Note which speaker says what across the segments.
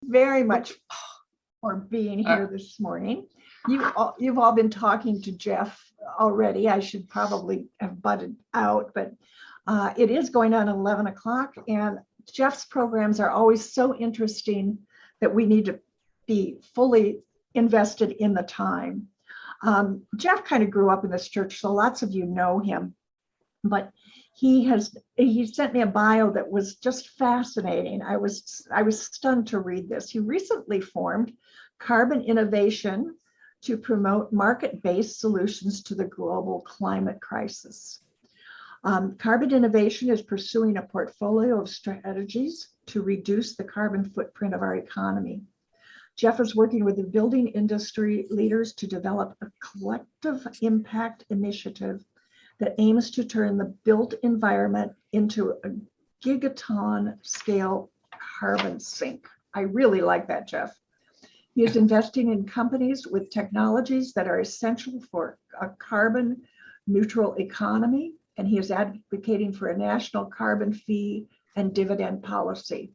Speaker 1: very much for being here this morning. You've all been talking to Jeff already. I should probably have butted out, but it is going on 11 o'clock, and Jeff's programs are always so interesting that we need to be fully invested in the time. Jeff kind of grew up in this church, so lots of you know him, but he sent me a bio that was just fascinating. I was stunned to read this. He recently formed Carbon Innovation to promote market-based solutions to the global climate crisis. Carbon Innovation is pursuing a portfolio of strategies to reduce the carbon footprint of our economy. Jeff is working with the building industry leaders to develop a collective impact initiative that aims to turn the built environment into a gigaton scale carbon sink. I really like that, Jeff. He is investing in companies with technologies that are essential for a carbon neutral economy, and he is advocating for a national carbon fee and dividend policy.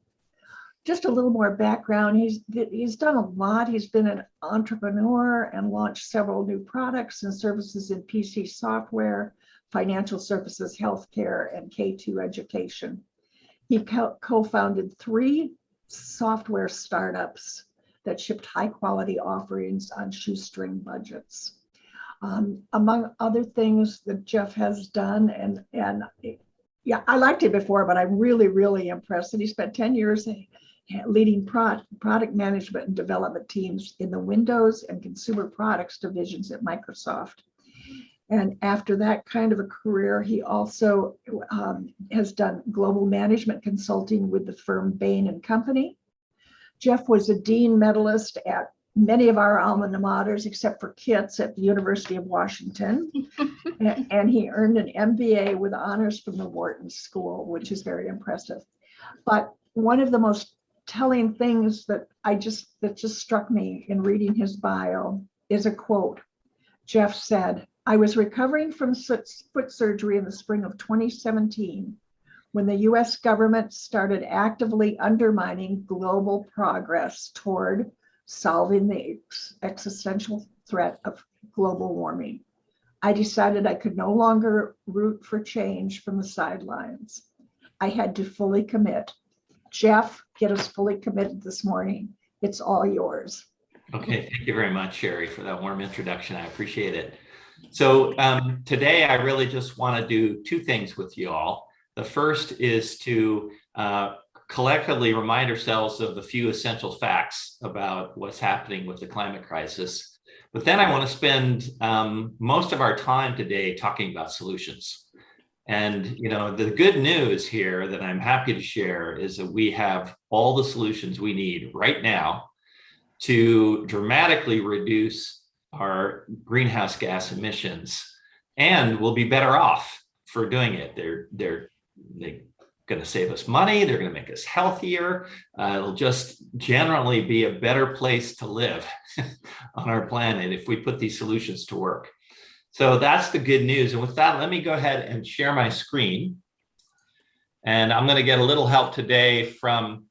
Speaker 1: Just a little more background, he's done a lot. He's been an entrepreneur and launched several new products and services in PC software, financial services, healthcare, and K2 education. He co-founded 3 software startups that shipped high quality offerings on shoestring budgets. Among other things that Jeff has done, and yeah, I liked it before, but I'm really, really impressed. And he spent 10 years leading product management and development teams in the Windows and consumer products divisions at Microsoft. And after that kind of a career, he also has done global management consulting with the firm Bain & Company. Jeff was a Dean medalist at many of our alma maters, except for Kitts at the University of Washington. And he earned an MBA with honors from the Wharton School, which is very impressive. But one of the most telling things that just struck me in reading his bio is a quote. Jeff said, "I was recovering from foot surgery in the spring of 2017 when the US government started actively undermining global progress toward solving the existential threat of global warming. I decided I could no longer root for change from the sidelines. I had to fully commit." Jeff, get us fully committed this morning. It's all yours.
Speaker 2: Okay, thank you very much, Sherry, for that warm introduction. I appreciate it. So today I really just want to do 2 things with you all. The first is to collectively remind ourselves of the few essential facts about what's happening with the climate crisis. But then I want to spend most of our time today talking about solutions. And, you know, the good news here that I'm happy to share is that we have all the solutions we need right now to dramatically reduce our greenhouse gas emissions, and we'll be better off for doing it. They're going to save us money. They're going to make us healthier. It'll just generally be a better place to live on our planet if we put these solutions to work. So that's the good news. And with that, let me go ahead and share my screen. And I'm going to get a little help today from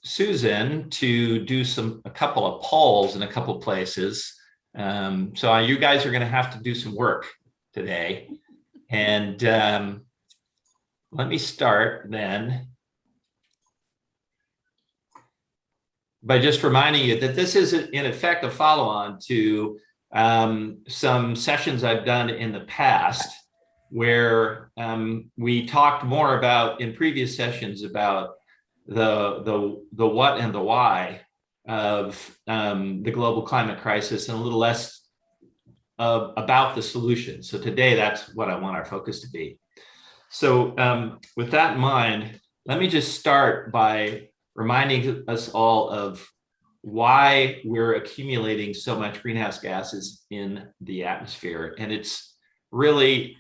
Speaker 2: Susan to do a couple of polls in a couple of places. So you guys are going to have to do some work today. And let me start then by just reminding you that this is in effect a follow-on to some sessions I've done in the past where we talked more about in previous sessions about the what and the why of the global climate crisis and a little less about the solution. So today that's what I want our focus to be. So with that in mind, let me just start by reminding us all of why we're accumulating so much greenhouse gases in the atmosphere. And it's really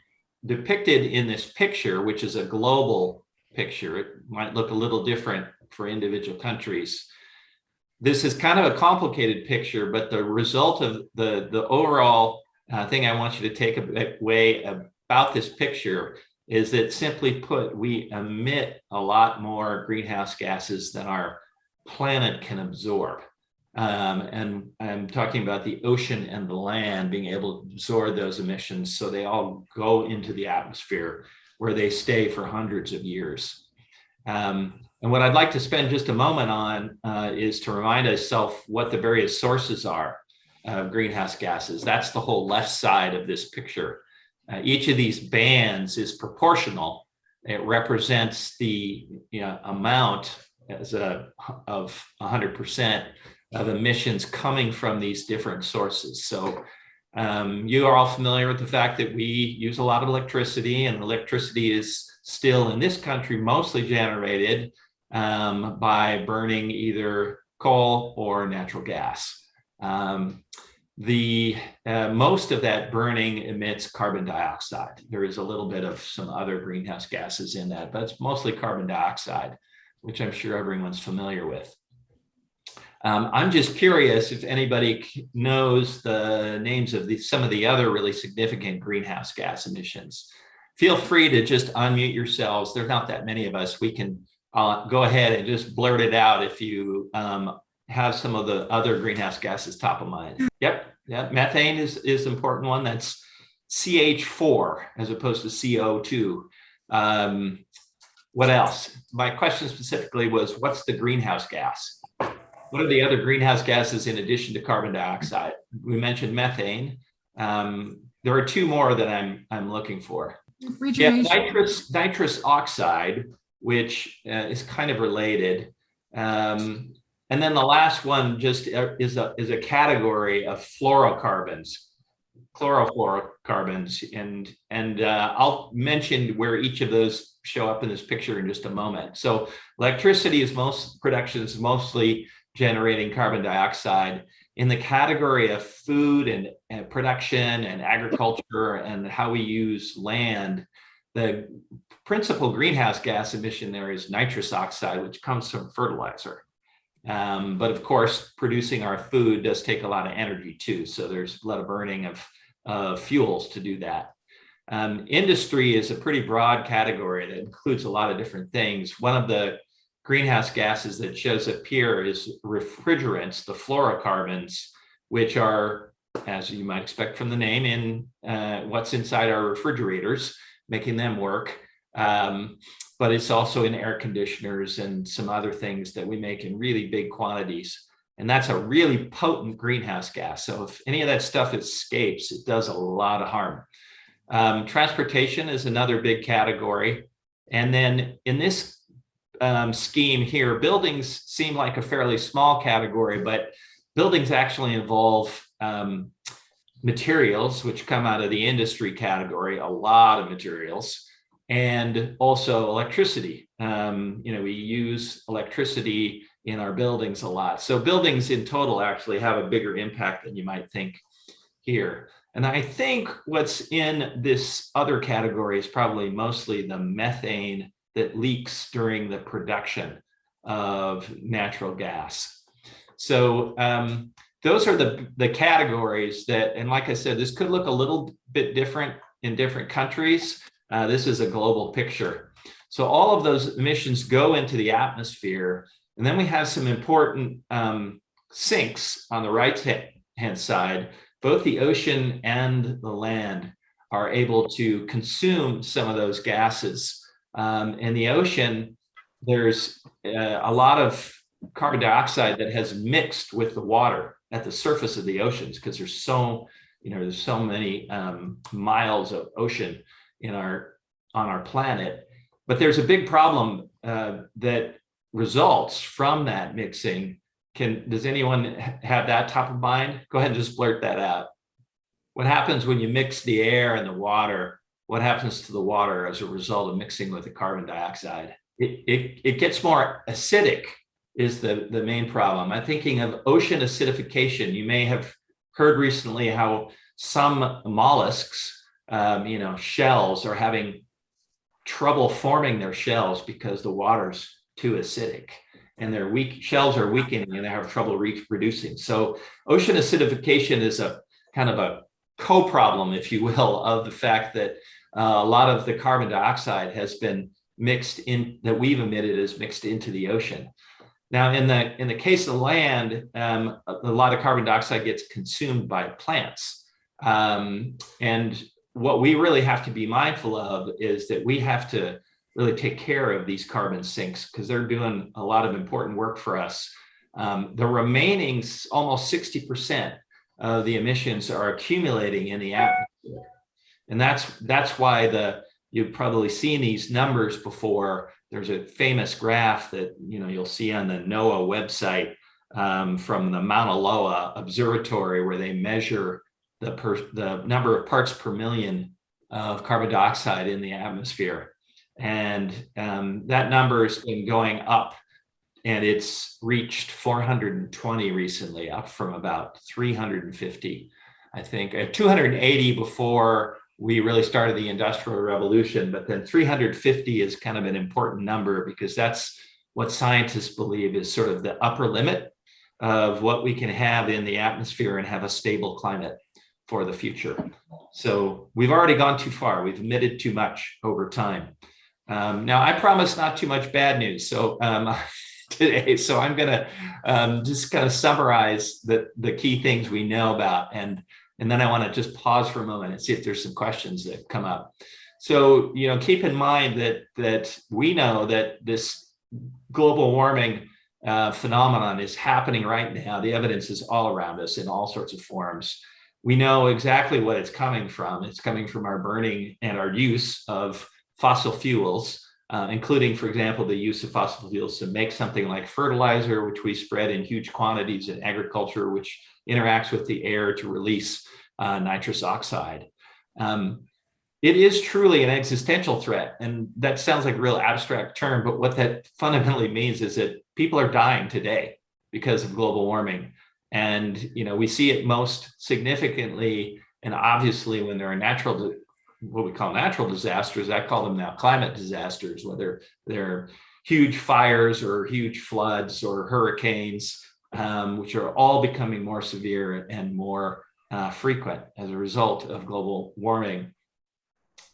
Speaker 2: depicted in this picture, which is a global picture. It might look a little different for individual countries. This is kind of a complicated picture, but the result of the overall thing I want you to take away about this picture is that, simply put, we emit a lot more greenhouse gases than our planet can absorb. And I'm talking about the ocean and the land being able to absorb those emissions, so they all go into the atmosphere where they stay for hundreds of years. And what I'd like to spend just a moment on is to remind ourselves what the various sources are of greenhouse gases. That's the whole left side of this picture. Each of these bands is proportional. It represents the amount of 100% of emissions coming from these different sources. So you are all familiar with the fact that we use a lot of electricity, and electricity is still in this country mostly generated by burning either coal or natural gas. Most of that burning emits carbon dioxide. There is a little bit of some other greenhouse gases in that, but it's mostly carbon dioxide, which I'm sure everyone's familiar with. I'm just curious if anybody knows the names of some of the other really significant greenhouse gas emissions. Feel free to just unmute yourselves. There's not that many of us. We can go ahead and just blurt it out if you have some of the other greenhouse gases top of mind. Yep, methane is an important one. That's CH4 as opposed to CO2. What else? My question specifically was, what's the greenhouse gas? What are the other greenhouse gases in addition to carbon dioxide? We mentioned methane. There are two more that I'm looking for. Yeah, nitrous oxide, which is kind of related. And then the last one just is a category of fluorocarbons, chlorofluorocarbons, and I'll mention where each of those show up in this picture in just a moment. So electricity production is mostly generating carbon dioxide. In the category of food and production and agriculture and how we use land, the principal greenhouse gas emission there is nitrous oxide, which comes from fertilizer. But of course, producing our food does take a lot of energy too. So there's a lot of burning of fuels to do that. Industry is a pretty broad category that includes a lot of different things. One of the greenhouse gases that shows up here is refrigerants, the fluorocarbons, which are, as you might expect from the name, in what's inside our refrigerators, making them work. But it's also in air conditioners and some other things that we make in really big quantities. And that's a really potent greenhouse gas. So if any of that stuff escapes, it does a lot of harm. Transportation is another big category. And then in this scheme here, buildings seem like a fairly small category, but buildings actually involve materials which come out of the industry category, a lot of materials, and also electricity. We use electricity in our buildings a lot. So buildings in total actually have a bigger impact than you might think here. And I think what's in this other category is probably mostly the methane that leaks during the production of natural gas. So those are the categories that, and like I said, this could look a little bit different in different countries. This is a global picture. So all of those emissions go into the atmosphere. And then we have some important sinks on the right-hand side. Both the ocean and the land are able to consume some of those gases. In the ocean, there's a lot of carbon dioxide that has mixed with the water at the surface of the oceans, because there's so many miles of ocean on our planet. But there's a big problem that results from that mixing. Does anyone have that top of mind? Go ahead and just blurt that out. What happens when you mix the air and the water? What happens to the water as a result of mixing with the carbon dioxide? It gets more acidic is the main problem. I'm thinking of ocean acidification. You may have heard recently how some mollusks, shells, are having trouble forming their shells because the water's too acidic, and their shells are weakening and they have trouble reproducing. So ocean acidification is a kind of a co-problem, if you will, of the fact that a lot of the carbon dioxide has been mixed in, that we've emitted, is mixed into the ocean. Now, in the case of land, a lot of carbon dioxide gets consumed by plants. And what we really have to be mindful of is that we have to really take care of these carbon sinks because they're doing a lot of important work for us. The remaining almost 60% of the emissions are accumulating in the atmosphere. And that's why you've probably seen these numbers before. There's a famous graph that you'll see on the NOAA website from the Mauna Loa Observatory, where they measure the number of parts per million of carbon dioxide in the atmosphere. And that number has been going up, and it's reached 420 recently, up from about 350, I think, 280 before we really started the Industrial Revolution, but then 350 is kind of an important number because that's what scientists believe is sort of the upper limit of what we can have in the atmosphere and have a stable climate for the future. So we've already gone too far. We've emitted too much over time. Now, I promise not too much bad news. So today, so I'm going to just kind of summarize the key things we know about, and then I want to just pause for a moment and see if there's some questions that come up. So, keep in mind that we know that this global warming phenomenon is happening right now. The evidence is all around us in all sorts of forms. We know exactly what it's coming from. It's coming from our burning and our use of fossil fuels, including, for example, the use of fossil fuels to make something like fertilizer, which we spread in huge quantities in agriculture, which interacts with the air to release nitrous oxide. It is truly an existential threat, and that sounds like a real abstract term, but what that fundamentally means is that people are dying today because of global warming. And we see it most significantly and obviously when there are what we call natural disasters. I call them now climate disasters, whether they're huge fires or huge floods or hurricanes, which are all becoming more severe and more frequent as a result of global warming.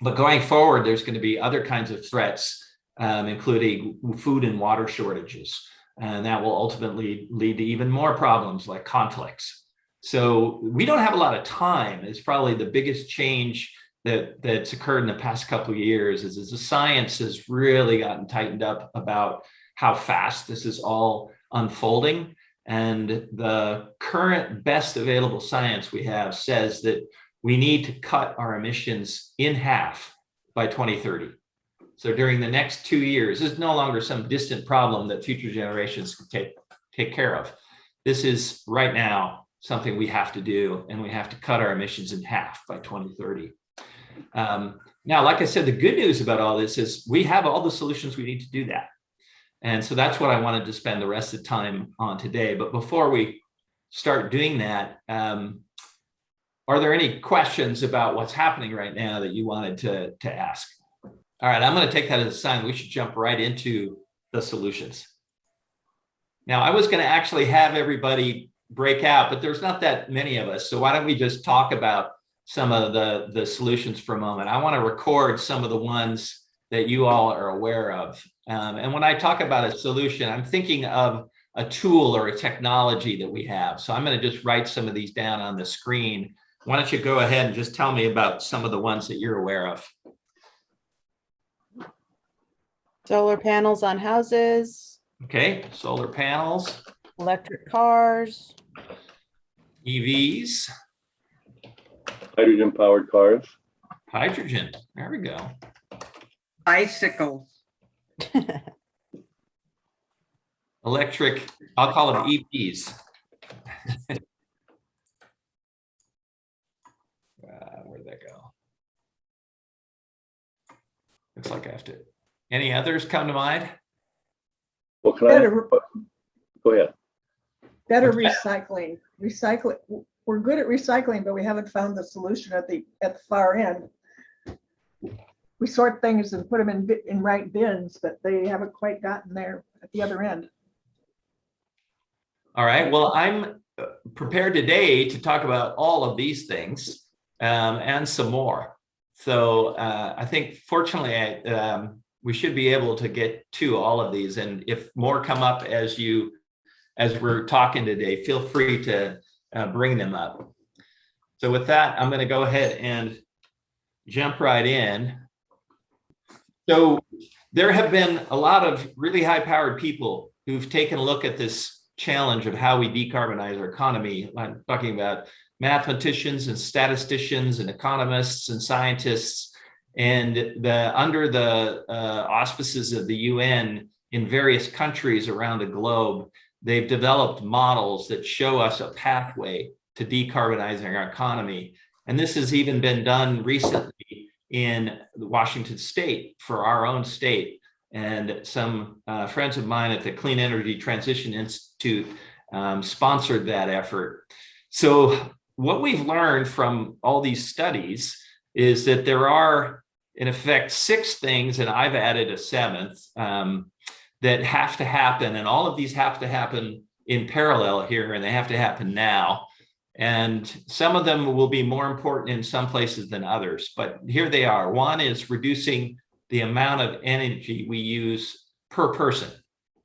Speaker 2: But going forward, there's going to be other kinds of threats, including food and water shortages. And that will ultimately lead to even more problems like conflicts. So we don't have a lot of time. It's probably the biggest change that's occurred in the past couple of years is the science has really gotten tightened up about how fast this is all unfolding. And the current best available science we have says that we need to cut our emissions in half by 2030. So during the next 2 years, this is no longer some distant problem that future generations can take care of. This is right now something we have to do, and we have to cut our emissions in half by 2030. Now, like I said, the good news about all this is we have all the solutions we need to do that. And so that's what I wanted to spend the rest of the time on today. But before we start doing that, are there any questions about what's happening right now that you wanted to ask? All right, I'm going to take that as a sign we should jump right into the solutions. Now, I was going to actually have everybody break out, but there's not that many of us. So why don't we just talk about some of the solutions for a moment? I want to record some of the ones that you all are aware of. And when I talk about a solution, I'm thinking of a tool or a technology that we have. So I'm going to just write some of these down on the screen. Why don't you go ahead and just tell me about some of the ones that you're aware of?
Speaker 3: Solar panels on houses.
Speaker 2: Okay, solar panels.
Speaker 3: Electric cars.
Speaker 2: EVs.
Speaker 4: Hydrogen-powered cars.
Speaker 2: Hydrogen, there we go.
Speaker 5: Bicycles.
Speaker 2: Electric, I'll call them EVs. Where'd that go? Looks like I have to. Any others come to mind?
Speaker 4: Well, can I? Go ahead.
Speaker 1: Better recycling. We're good at recycling, but we haven't found the solution at the far end. We sort things and put them in right bins, but they haven't quite gotten there at the other end.
Speaker 2: All right. Well, I'm prepared today to talk about all of these things and some more. So I think, fortunately, we should be able to get to all of these. And if more come up as we're talking today, feel free to bring them up. So with that, I'm going to go ahead and jump right in. So there have been a lot of really high-powered people who've taken a look at this challenge of how we decarbonize our economy. I'm talking about mathematicians and statisticians and economists and scientists, and under the auspices of the UN in various countries around the globe, they've developed models that show us a pathway to decarbonizing our economy. And this has even been done recently in Washington State for our own state. And some friends of mine at the Clean Energy Transition Institute sponsored that effort. So what we've learned from all these studies is that there are, in effect, 6 things, and I've added a 7th, that have to happen. And all of these have to happen in parallel here, and they have to happen now. And some of them will be more important in some places than others, but here they are. One is reducing the amount of energy we use per person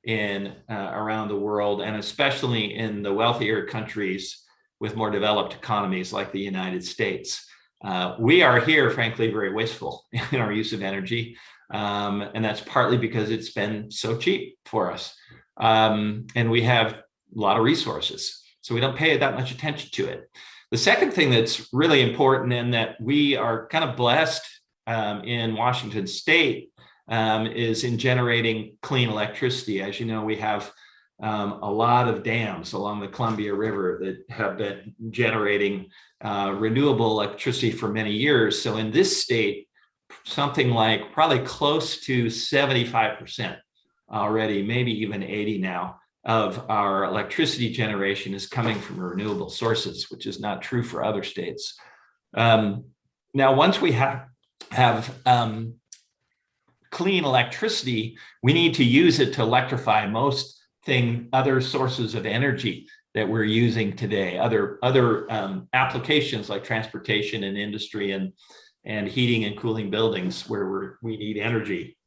Speaker 2: in around the world, and especially in the wealthier countries with more developed economies like the United States. We are here, frankly, very wasteful in our use of energy, and that's partly because it's been so cheap for us, and we have a lot of resources. So we don't pay that much attention to it. The second thing that's really important, and that we are kind of blessed in Washington State, is in generating clean electricity. As you know, we have a lot of dams along the Columbia River that have been generating renewable electricity for many years. So in this state, something like probably close to 75% already, maybe even 80 now, of our electricity generation is coming from renewable sources, which is not true for other states. Now, once we have clean electricity, we need to use it to electrify most other sources of energy that we're using today, other applications like transportation and industry and heating and cooling buildings where we need energy.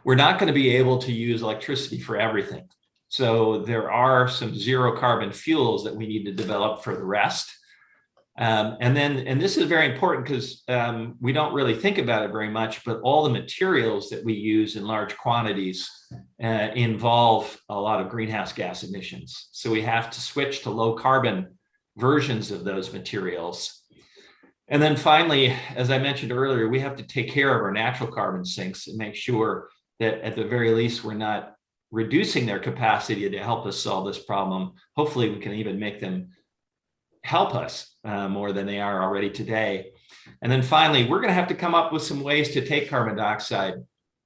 Speaker 2: We're not going to be able to use electricity for everything. So there are some zero carbon fuels that we need to develop for the rest. And this is very important because we don't really think about it very much, but all the materials that we use in large quantities involve a lot of greenhouse gas emissions. So we have to switch to low carbon versions of those materials. And then finally, as I mentioned earlier, we have to take care of our natural carbon sinks and make sure that at the very least, we're not reducing their capacity to help us solve this problem. Hopefully we can even make them help us more than they are already today. And then finally, we're going to have to come up with some ways to take carbon dioxide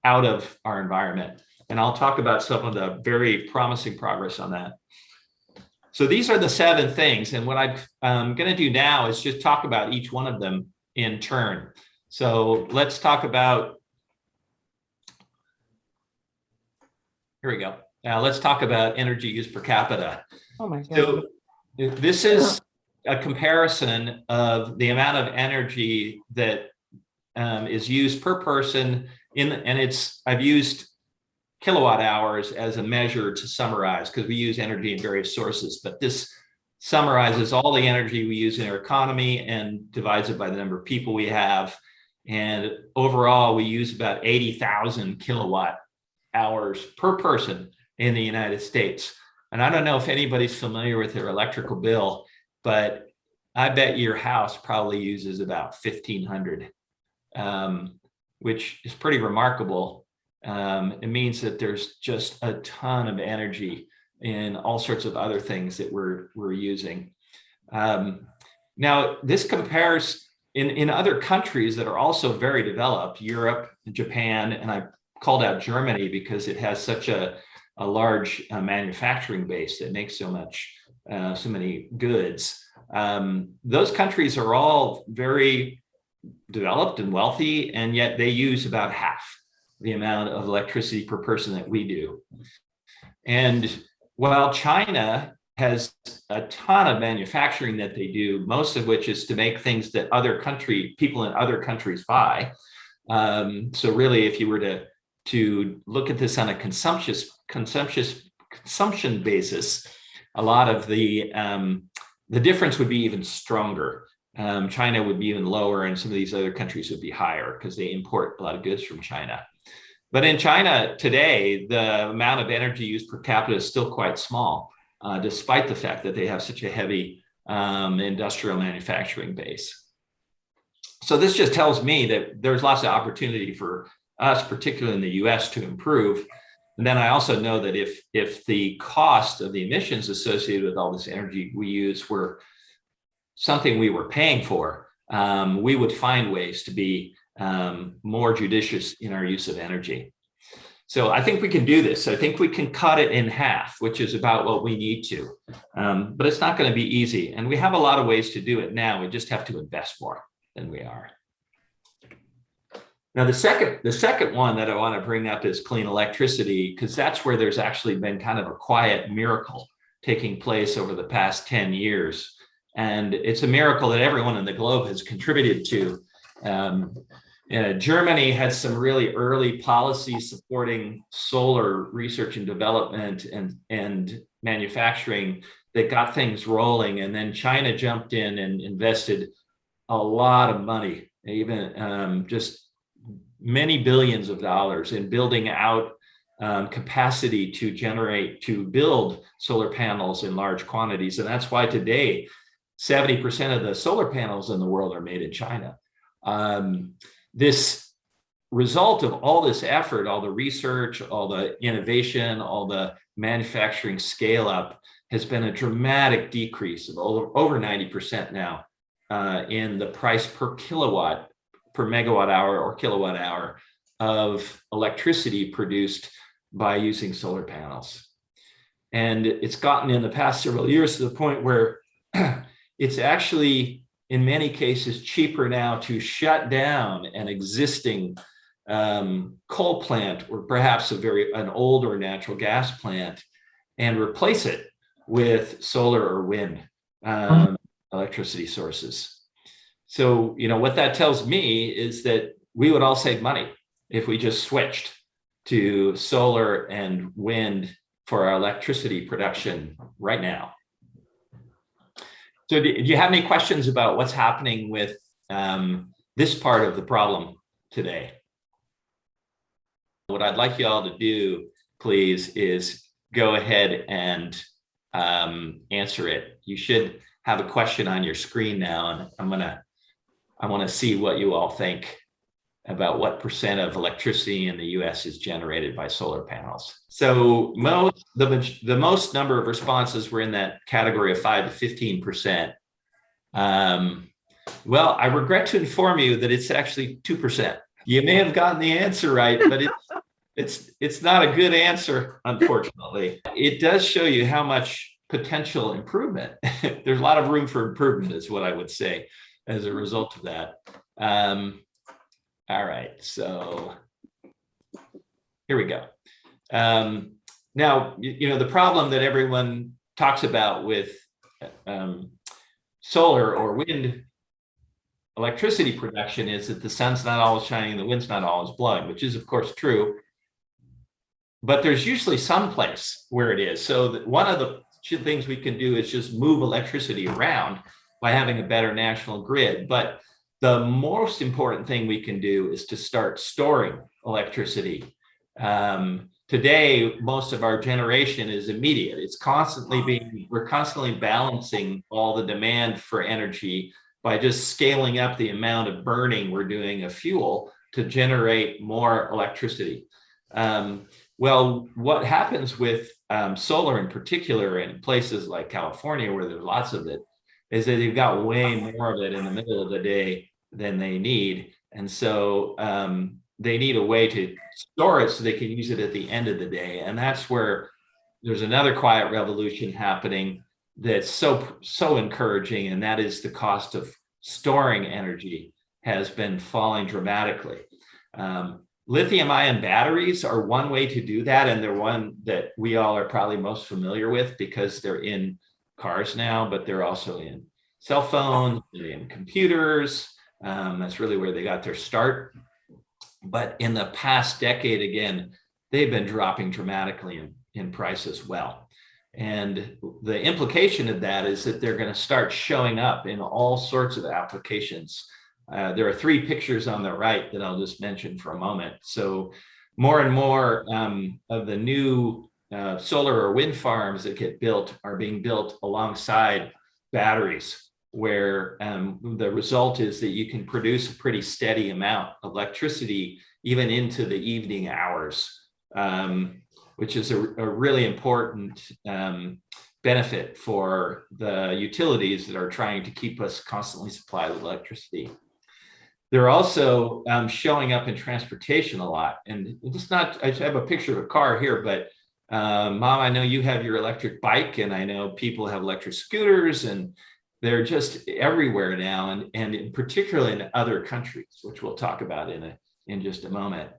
Speaker 2: out of our environment. And I'll talk about some of the very promising progress on that. So these are the 7 things. And what I'm going to do now is just talk about each one of them in turn. So let's talk about, here we go. Now let's talk about energy use per capita.
Speaker 3: Oh my God.
Speaker 2: So this is a comparison of the amount of energy that is used per person I've used kilowatt hours as a measure to summarize, because we use energy in various sources, but this summarizes all the energy we use in our economy and divides it by the number of people we have. And overall, we use about 80,000 kilowatt hours per person in the United States. And I don't know if anybody's familiar with their electrical bill, but I bet your house probably uses about 1,500, which is pretty remarkable. It means that there's just a ton of energy in all sorts of other things that we're using. Now, this compares in other countries that are also very developed, Europe, Japan, and I called out Germany because it has such a large manufacturing base that makes so many goods. Those countries are all very developed and wealthy, and yet they use about half the amount of electricity per person that we do. And while China has a ton of manufacturing that they do, most of which is to make things that people in other countries buy, So really, if you were to look at this on a consumption basis, a lot of the difference would be even stronger. China would be even lower, and some of these other countries would be higher because they import a lot of goods from China. But in China today, the amount of energy used per capita is still quite small, despite the fact that they have such a heavy industrial manufacturing base. So this just tells me that there's lots of opportunity for us, particularly in the US, to improve. And then I also know that if the cost of the emissions associated with all this energy we use were something we were paying for, we would find ways to be more judicious in our use of energy. So I think we can do this. I think we can cut it in half, which is about what we need to. But it's not going to be easy. And we have a lot of ways to do it now. We just have to invest more than we are. Now, the second one that I want to bring up is clean electricity, because that's where there's actually been kind of a quiet miracle taking place over the past 10 years. And it's a miracle that everyone in the globe has contributed to. Germany had some really early policies supporting solar research and development and manufacturing that got things rolling. And then China jumped in and invested a lot of money, even just many billions of dollars in building out capacity to build solar panels in large quantities. And that's why today, 70% of the solar panels in the world are made in China. This result of all this effort, all the research, all the innovation, all the manufacturing scale up has been a dramatic decrease of over 90% now in the price per megawatt hour or kilowatt hour of electricity produced by using solar panels. And it's gotten in the past several years to the point where it's actually, in many cases, cheaper now to shut down an existing coal plant or perhaps an older natural gas plant and replace it with solar or wind electricity sources. So, what that tells me is that we would all save money if we just switched to solar and wind for our electricity production right now. So do you have any questions about what's happening with this part of the problem today? What I'd like you all to do, please, is go ahead and answer it. You should have a question on your screen now, and I want to see what you all think about what percent of electricity in the US is generated by solar panels. So the most number of responses were in that category of 5 to 15%. Well, I regret to inform you that it's actually 2%. You may have gotten the answer right, but it's not a good answer, unfortunately. It does show you how much potential improvement. There's a lot of room for improvement, is what I would say, as a result of that. All right, so here we go. Now, the problem that everyone talks about with solar or wind electricity production is that the sun's not always shining and the wind's not always blowing, which is, of course, true. But there's usually some place where it is. So one of the things we can do is just move electricity around by having a better national grid. But the most important thing we can do is to start storing electricity. Today, most of our generation is immediate. We're constantly balancing all the demand for energy by just scaling up the amount of burning we're doing of fuel to generate more electricity. Well, what happens with solar in particular in places like California, where there's lots of it, is that you've got way more of it in the middle of the day than they need. And so they need a way to store it so they can use it at the end of the day. And that's where there's another quiet revolution happening that's so encouraging, and that is the cost of storing energy has been falling dramatically. Lithium-ion batteries are one way to do that, and they're one that we all are probably most familiar with because they're in cars now, but they're also in cell phones, in computers. That's really where they got their start. But in the past decade, again, they've been dropping dramatically in price as well. And the implication of that is that they're going to start showing up in all sorts of applications. There are 3 pictures on the right that I'll just mention for a moment. So more and more of the new solar or wind farms that get built are being built alongside batteries, where the result is that you can produce a pretty steady amount of electricity even into the evening hours, which is a really important benefit for the utilities that are trying to keep us constantly supplied with electricity. They're also showing up in transportation a lot. And it's not, I have a picture of a car here, but Mom, I know you have your electric bike, and I know people have electric scooters, and they're just everywhere now, and particularly in other countries, which we'll talk about in just a moment.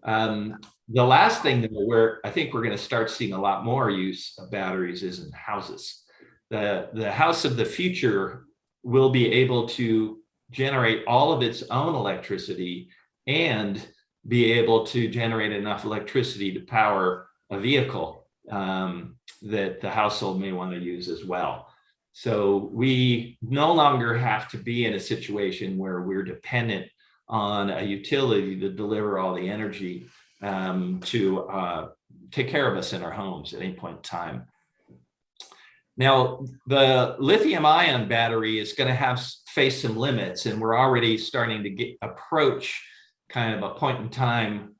Speaker 2: The last thing that where I think we're going to start seeing a lot more use of batteries is in houses. The house of the future will be able to generate all of its own electricity and be able to generate enough electricity to power a vehicle that the household may want to use as well. So we no longer have to be in a situation where we're dependent on a utility to deliver all the energy to take care of us in our homes at any point in time. Now, the lithium-ion battery is going to face some limits, and we're already starting to approach kind of a point in time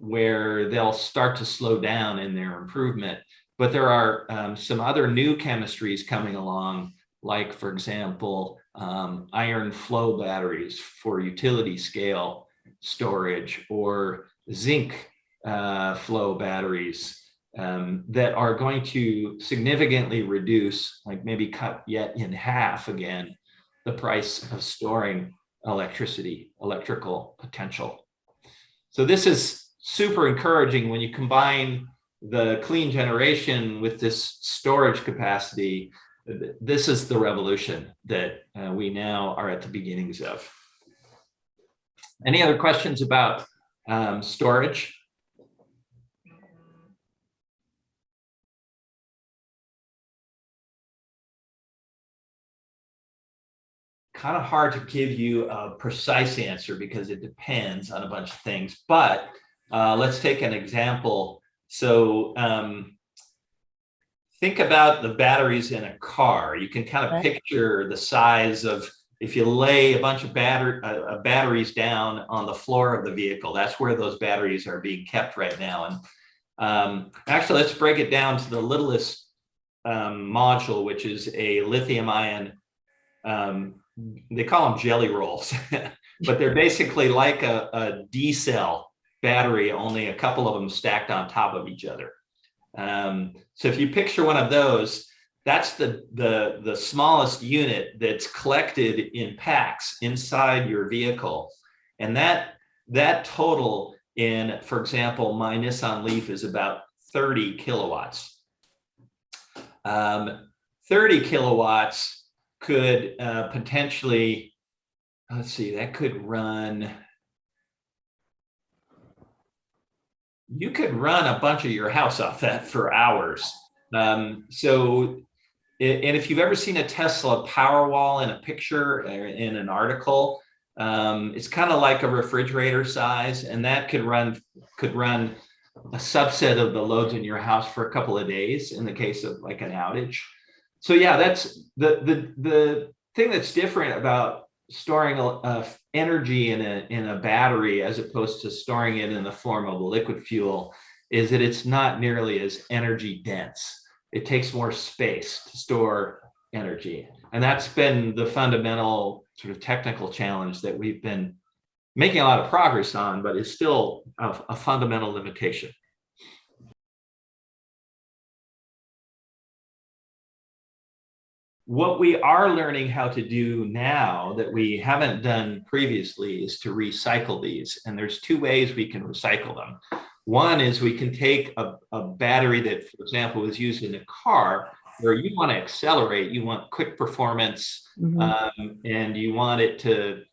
Speaker 2: where they'll start to slow down in their improvement. But there are some other new chemistries coming along, like, for example, iron flow batteries for utility scale storage, or zinc flow batteries that are going to significantly reduce, like maybe cut yet in half again, the price of storing electrical potential. So this is super encouraging when you combine the clean generation with this storage capacity. This is the revolution that we now are at the beginnings of. Any other questions about storage? Kind of hard to give you a precise answer because it depends on a bunch of things, but let's take an example. So think about the batteries in a car. You can kind of picture the size of, if you lay a bunch of batteries down on the floor of the vehicle, that's where those batteries are being kept right now. And actually, let's break it down to the littlest module, which is a lithium-ion. They call them jelly rolls, but they're basically like a D cell battery, only a couple of them stacked on top of each other. So if you picture one of those, that's the smallest unit that's collected in packs inside your vehicle. And that total in, for example, my Nissan Leaf is about 30 kilowatts. 30 kilowatts could potentially, let's see, that could run, you could run a bunch of your house off that for hours. And if you've ever seen a Tesla Powerwall in a picture or in an article, it's kind of like a refrigerator size, and that could run a subset of the loads in your house for a couple of days in the case of like an outage. So yeah, that's the thing that's different about storing energy in a battery as opposed to storing it in the form of a liquid fuel is that it's not nearly as energy dense. It takes more space to store energy. And that's been the fundamental sort of technical challenge that we've been making a lot of progress on, but is still a fundamental limitation. What we are learning how to do now that we haven't done previously is to recycle these. And there's 2 ways we can recycle them. One is we can take a battery that, for example, is used in a car where you want to accelerate, you want quick performance, and you want it to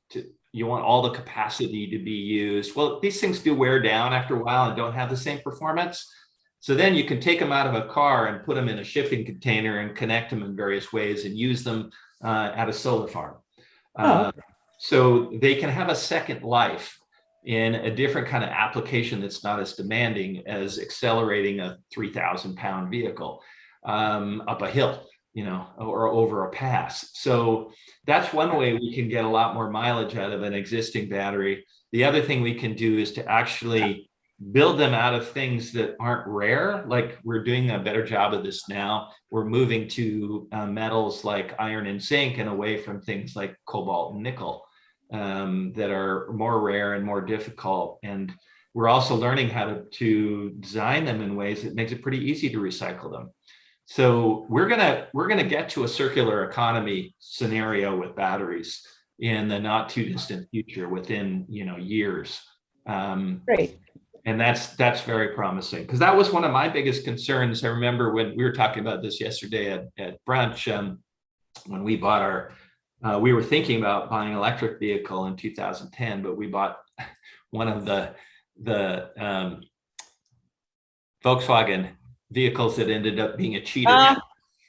Speaker 2: you want all the capacity to be used. Well, these things do wear down after a while and don't have the same performance. So then you can take them out of a car and put them in a shipping container and connect them in various ways and use them at a solar farm. So they can have a second life in a different kind of application that's not as demanding as accelerating a 3,000-pound vehicle up a hill, or over a pass. So that's one way we can get a lot more mileage out of an existing battery. The other thing we can do is to actually build them out of things that aren't rare. Like, we're doing a better job of this now. We're moving to metals like iron and zinc and away from things like cobalt and nickel that are more rare and more difficult. And we're also learning how to design them in ways that makes it pretty easy to recycle them. So we're gonna get to a circular economy scenario with batteries in the not too distant future, within years.
Speaker 3: Great.
Speaker 2: And that's very promising, because that was one of my biggest concerns. I remember when we were talking about this yesterday at brunch, when we bought we were thinking about buying an electric vehicle in 2010, but we bought one of the Volkswagen vehicles that ended up being a cheater.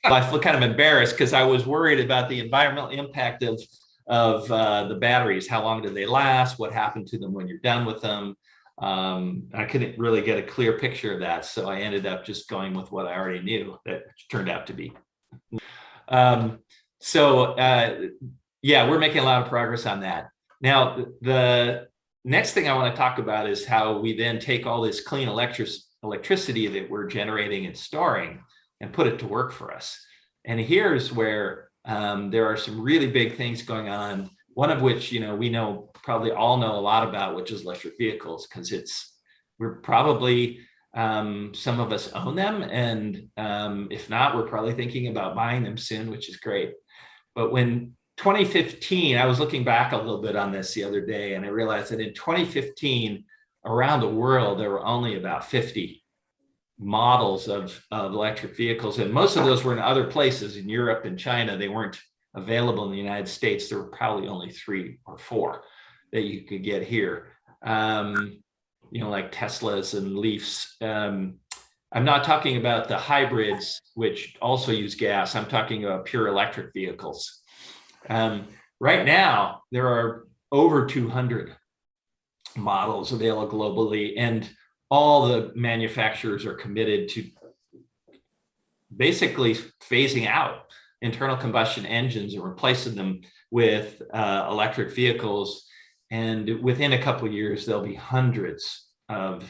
Speaker 2: I feel kind of embarrassed because I was worried about the environmental impact of the batteries. How long do they last? What happened to them when you're done with them? I couldn't really get a clear picture of that, so I ended up just going with what I already knew that turned out to be. Yeah, we're making a lot of progress on that. Now, the next thing I want to talk about is how we then take all this clean electricity that we're generating and storing and put it to work for us. And here's where there are some really big things going on. One of which, we probably all know a lot about, which is electric vehicles, because we're probably, some of us own them. And if not, we're probably thinking about buying them soon, which is great. But when 2015, I was looking back a little bit on this the other day, and I realized that in 2015, around the world, there were only about 50 models of electric vehicles. And most of those were in other places, in Europe and China. They weren't available in the United States. There were probably only 3 or 4 that you could get here, like Teslas and Leafs. I'm not talking about the hybrids, which also use gas. I'm talking about pure electric vehicles. Right now, there are over 200 models available globally, and all the manufacturers are committed to basically phasing out internal combustion engines and replacing them with electric vehicles. And within a couple of years, there'll be hundreds of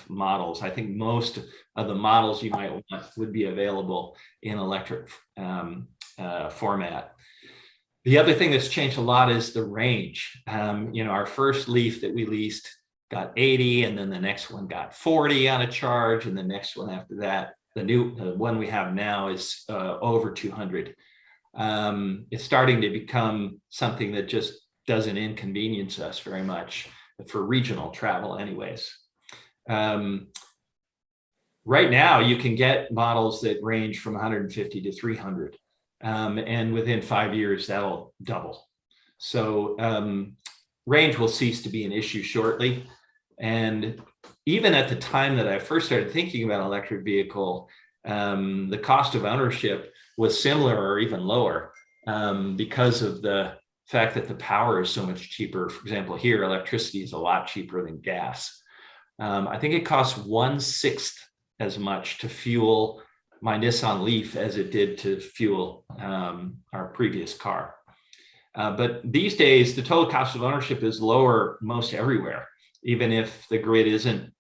Speaker 2: models. I think most of the models you might want would be available in electric format. The other thing that's changed a lot is the range. Our first Leaf that we leased got 80, and then the next one got 40 on a charge, and the next one after that, the one we have now is over 200. It's starting to become something that just doesn't inconvenience us very much for regional travel anyways. Right now, you can get models that range from 150 to 300. And within 5 years, that'll double. So range will cease to be an issue shortly. And even at the time that I first started thinking about an electric vehicle, the cost of ownership was similar or even lower because of the fact that the power is so much cheaper. For example, here, electricity is a lot cheaper than gas. I think it costs 1/6 as much to fuel my Nissan Leaf as it did to fuel our previous car. But these days, the total cost of ownership is lower most everywhere, even if the grid isn't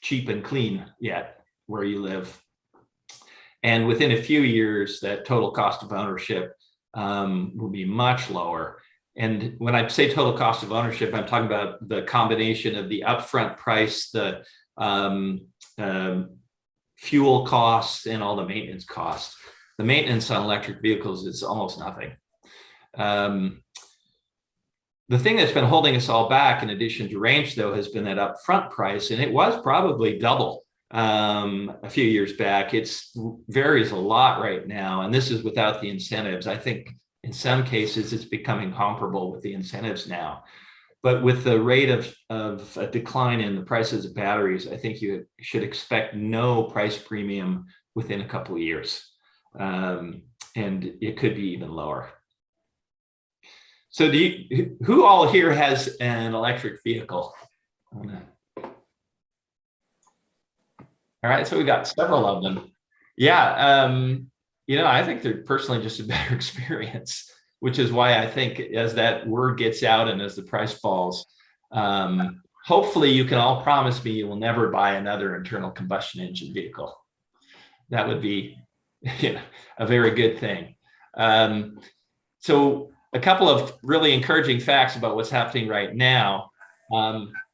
Speaker 2: cheap and clean yet where you live. And within a few years, that total cost of ownership will be much lower. And when I say total cost of ownership, I'm talking about the combination of the upfront price, the fuel costs, and all the maintenance costs. The maintenance on electric vehicles is almost nothing. The thing that's been holding us all back, in addition to range, though, has been that upfront price, and it was probably double a few years back. It varies a lot right now, and this is without the incentives. I think In some cases, it's becoming comparable with the incentives now. But with the rate of a decline in the prices of batteries, I think you should expect no price premium within a couple of years. And it could be even lower. So who all here has an electric vehicle? All right, so we got several of them. Yeah, I think they're personally just a better experience, which is why I think as that word gets out and as the price falls, hopefully you can all promise me you will never buy another internal combustion engine vehicle. That would be a very good thing. So a couple of really encouraging facts about what's happening right now.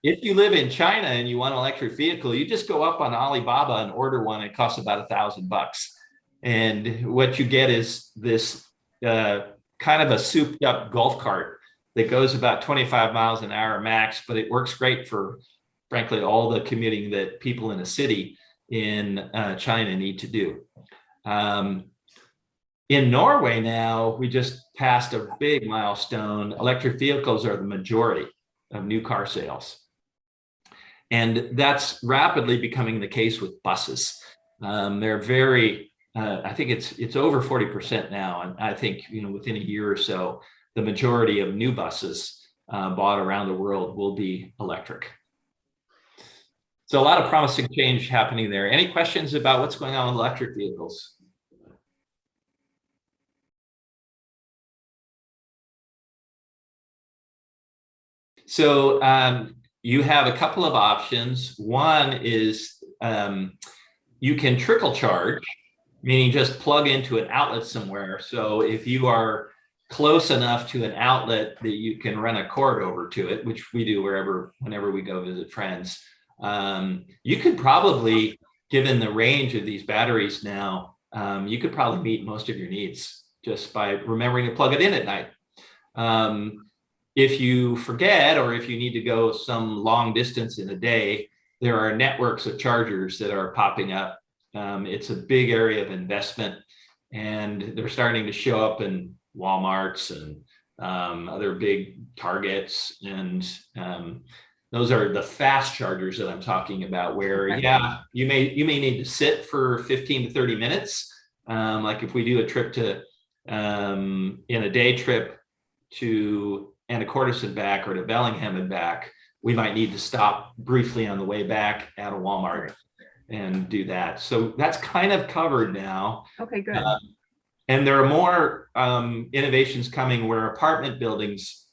Speaker 2: If you live in China and you want an electric vehicle, you just go up on Alibaba and order one. It costs about $1,000. And what you get is this kind of a souped up golf cart that goes about 25 miles an hour max, but it works great for, frankly, all the commuting that people in a city in China need to do. In Norway now, we just passed a big milestone. Electric vehicles are the majority of new car sales. And that's rapidly becoming the case with buses. They're very, I think it's over 40% now. And I think, within a year or so, the majority of new buses bought around the world will be electric. So a lot of promising change happening there. Any questions about what's going on with electric vehicles? So you have a couple of options. One is you can trickle charge, meaning just plug into an outlet somewhere. So if you are close enough to an outlet that you can run a cord over to it, which we do whenever we go visit friends, you could probably, given the range of these batteries now, you could probably meet most of your needs just by remembering to plug it in at night. If you forget, or if you need to go some long distance in a day, there are networks of chargers that are popping up. It's a big area of investment, and they're starting to show up in Walmarts and other big Targets. And those are the fast chargers that I'm talking about, where, yeah, you may need to sit for 15 to 30 minutes. Like if we do a trip to, in a day trip to Anacortes and back, or to Bellingham and back, we might need to stop briefly on the way back at a Walmart and do that. So that's kind of covered now.
Speaker 6: Okay, good.
Speaker 2: And there are more innovations coming where apartment buildings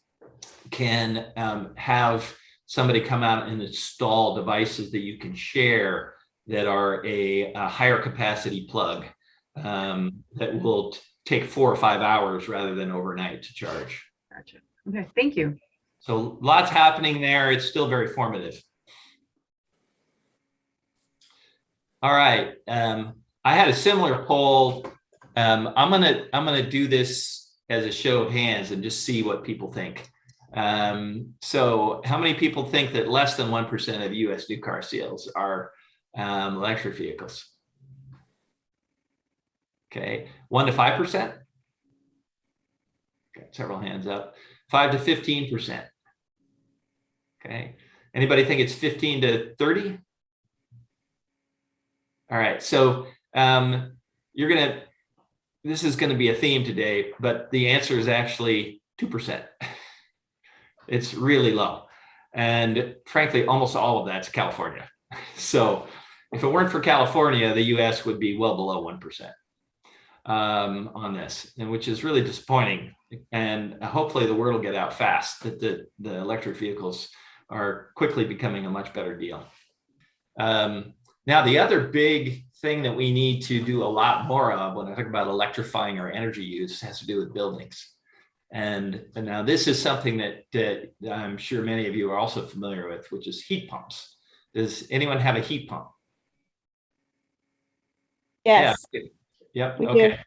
Speaker 2: can have somebody come out and install devices that you can share that are a higher capacity plug that will take 4 or 5 hours rather than overnight to charge.
Speaker 6: Gotcha. Okay, thank you.
Speaker 2: So lots happening there. It's still very formative. All right. I had a similar poll. I'm gonna do this as a show of hands and just see what people think. So how many people think that less than 1% of US new car sales are electric vehicles? Okay, 1 to 5%. Got several hands up. 5 to 15%. Okay. Anybody think it's 15 to 30? All right. So this is gonna be a theme today, but the answer is actually 2%. It's really low. And frankly, almost all of that's California. So if it weren't for California, the US would be well below 1% on this, and which is really disappointing. And hopefully the word will get out fast that the electric vehicles are quickly becoming a much better deal. Now, the other big thing that we need to do a lot more of when I talk about electrifying our energy use has to do with buildings. And now this is something that I'm sure many of you are also familiar with, which is heat pumps. Does anyone have a heat pump?
Speaker 3: Yes.
Speaker 2: Yeah. Yep.
Speaker 3: We
Speaker 2: Okay.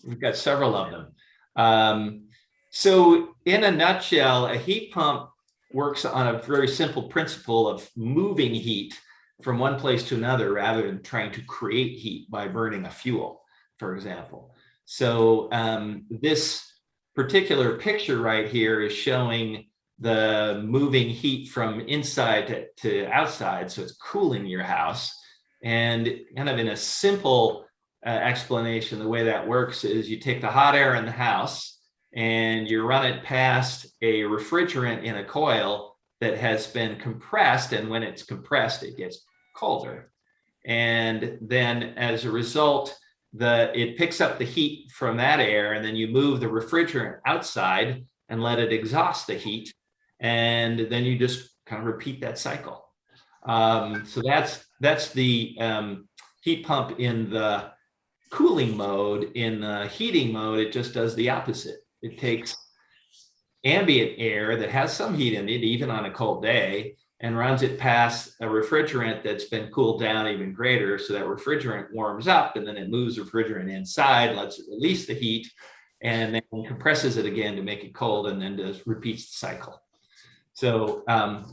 Speaker 2: We've got several of them. So in a nutshell, a heat pump works on a very simple principle of moving heat from one place to another rather than trying to create heat by burning a fuel, for example. So this particular picture right here is showing the moving heat from inside to outside. So it's cooling your house. And kind of in a simple explanation, the way that works is you take the hot air in the house and you run it past a refrigerant in a coil that has been compressed. And when it's compressed, it gets colder. And then as a result, it picks up the heat from that air, and then you move the refrigerant outside and let it exhaust the heat. And then you just kind of repeat that cycle. So that's the heat pump in the cooling mode. In the heating mode, it just does the opposite. It takes ambient air that has some heat in it, even on a cold day, and runs it past a refrigerant that's been cooled down even greater. So that refrigerant warms up, and then it moves refrigerant inside, lets it release the heat, and then compresses it again to make it cold, and then repeats the cycle. So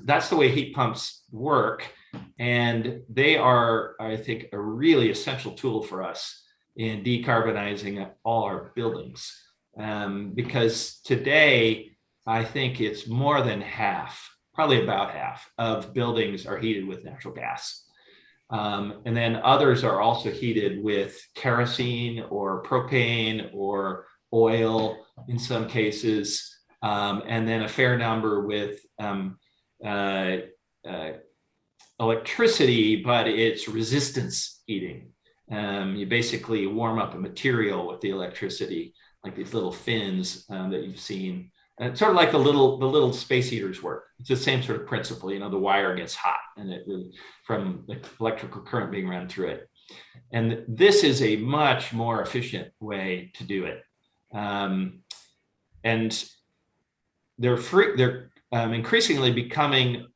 Speaker 2: that's the way heat pumps work. And they are, I think, a really essential tool for us in decarbonizing all our buildings. Because today, I think it's more than half, probably about half of buildings are heated with natural gas. And then others are also heated with kerosene or propane or oil in some cases. And then a fair number with electricity, but it's resistance heating. You basically warm up a material with the electricity, like these little fins that you've seen. And it's sort of like the little space heaters work. It's the same sort of principle. You know, the wire gets hot and it from the electrical current being run through it. And this is a much more efficient way to do it. And they're increasingly becoming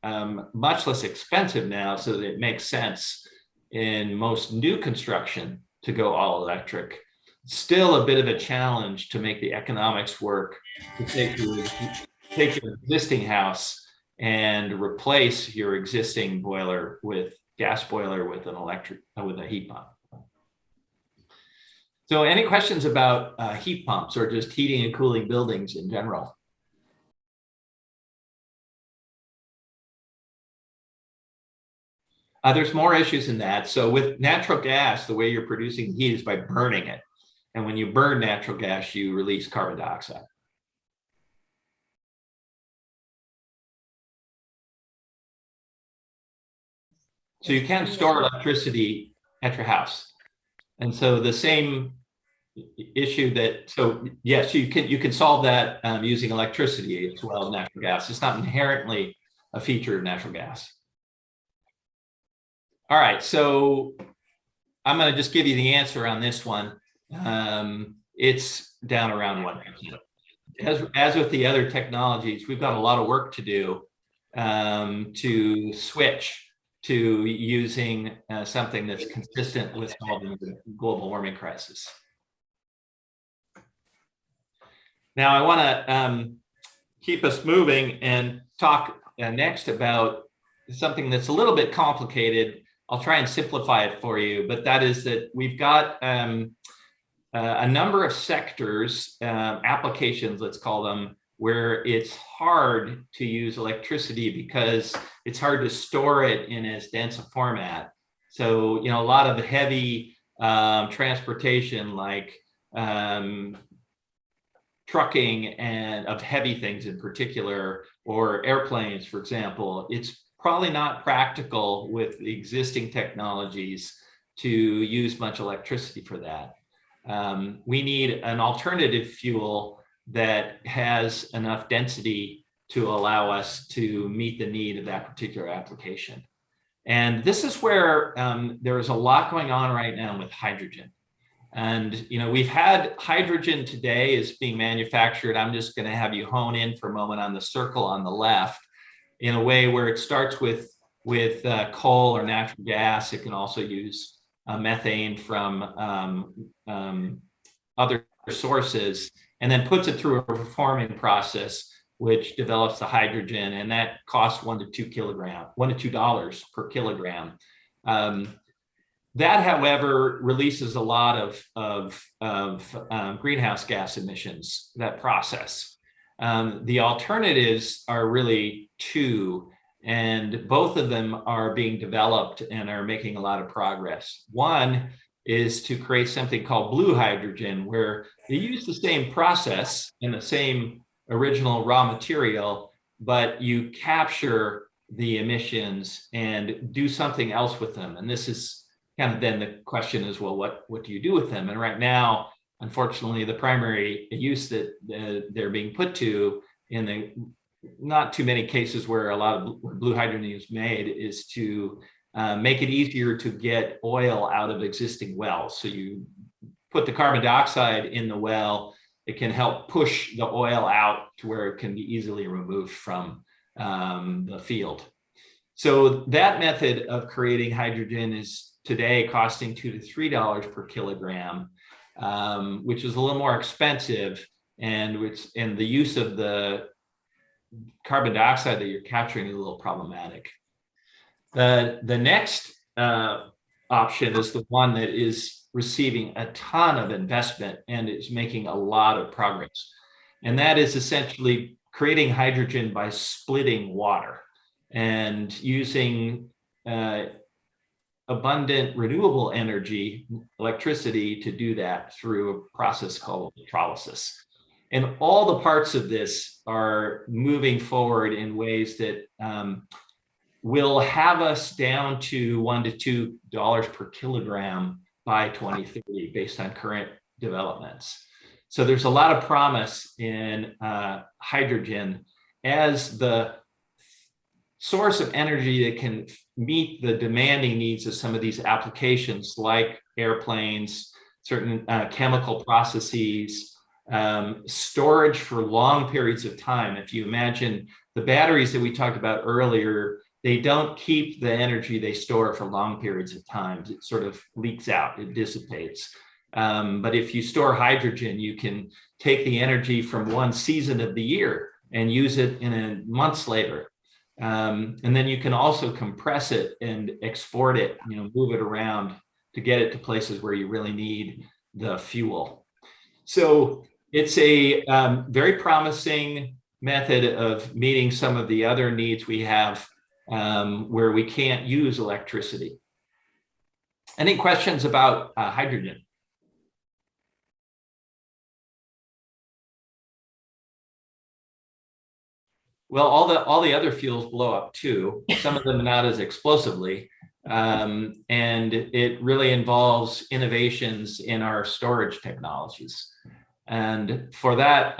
Speaker 2: much less expensive now, so that it makes sense in most new construction to go all electric. Still a bit of a challenge to make the economics work to take your existing house and replace your existing boiler with gas boiler with with a heat pump. So any questions about heat pumps or just heating and cooling buildings in general? There's more issues in that. So with natural gas, the way you're producing heat is by burning it. And when you burn natural gas, you release carbon dioxide. So you can't store electricity at your house. And so the same issue yes, you can solve that using electricity as well as natural gas. It's not inherently a feature of natural gas. All right, so I'm going to just give you the answer on this one. It's down around 1%. As with the other technologies, we've got a lot of work to do to switch to using something that's consistent with solving the global warming crisis. Now, I want to keep us moving and talk next about something that's a little bit complicated. I'll try and simplify it for you, but that is that we've got a number of sectors, applications, let's call them, where it's hard to use electricity because it's hard to store it in as dense a format. So, you know, a lot of the heavy transportation, like trucking and of heavy things in particular, or airplanes, for example, it's probably not practical with the existing technologies to use much electricity for that. We need an alternative fuel that has enough density to allow us to meet the need of that particular application. And this is where there is a lot going on right now with hydrogen. And, you know, we've had hydrogen today is being manufactured. I'm just going to have you hone in for a moment on the circle on the left, in a way where it starts with coal or natural gas. It can also use methane from other sources, and then puts it through a reforming process, which develops the hydrogen, and that costs $1 to $2 per kilogram. That, however, releases a lot of greenhouse gas emissions, that process. The alternatives are really two, and both of them are being developed and are making a lot of progress. One is to create something called blue hydrogen, where they use the same process and the same original raw material, but you capture the emissions and do something else with them. And this is kind of then the question is, well, what do you do with them? And right now, unfortunately, the primary use that they're being put to in the not too many cases where a lot of blue hydrogen is made is to make it easier to get oil out of existing wells. So you put the carbon dioxide in the well, it can help push the oil out to where it can be easily removed from the field. So that method of creating hydrogen is today costing $2 to $3 per kilogram, which is a little more expensive, and the use of the carbon dioxide that you're capturing is a little problematic. The next option is the one that is receiving a ton of investment and is making a lot of progress. And that is essentially creating hydrogen by splitting water and using abundant renewable energy, electricity, to do that through a process called electrolysis. And all the parts of this are moving forward in ways that will have us down to $1 to $2 per kilogram by 2030, based on current developments. So there's a lot of promise in hydrogen as the source of energy that can meet the demanding needs of some of these applications, like airplanes, certain chemical processes, storage for long periods of time. If you imagine the batteries that we talked about earlier, they don't keep the energy they store for long periods of time. It sort of leaks out, it dissipates. But if you store hydrogen, you can take the energy from one season of the year and use it in a months later. And then you can also compress it and export it, move it around to get it to places where you really need the fuel. So it's a very promising method of meeting some of the other needs we have where we can't use electricity. Any questions about hydrogen? Well, all the other fuels blow up too, some of them not as explosively. And it really involves innovations in our storage technologies. And for that,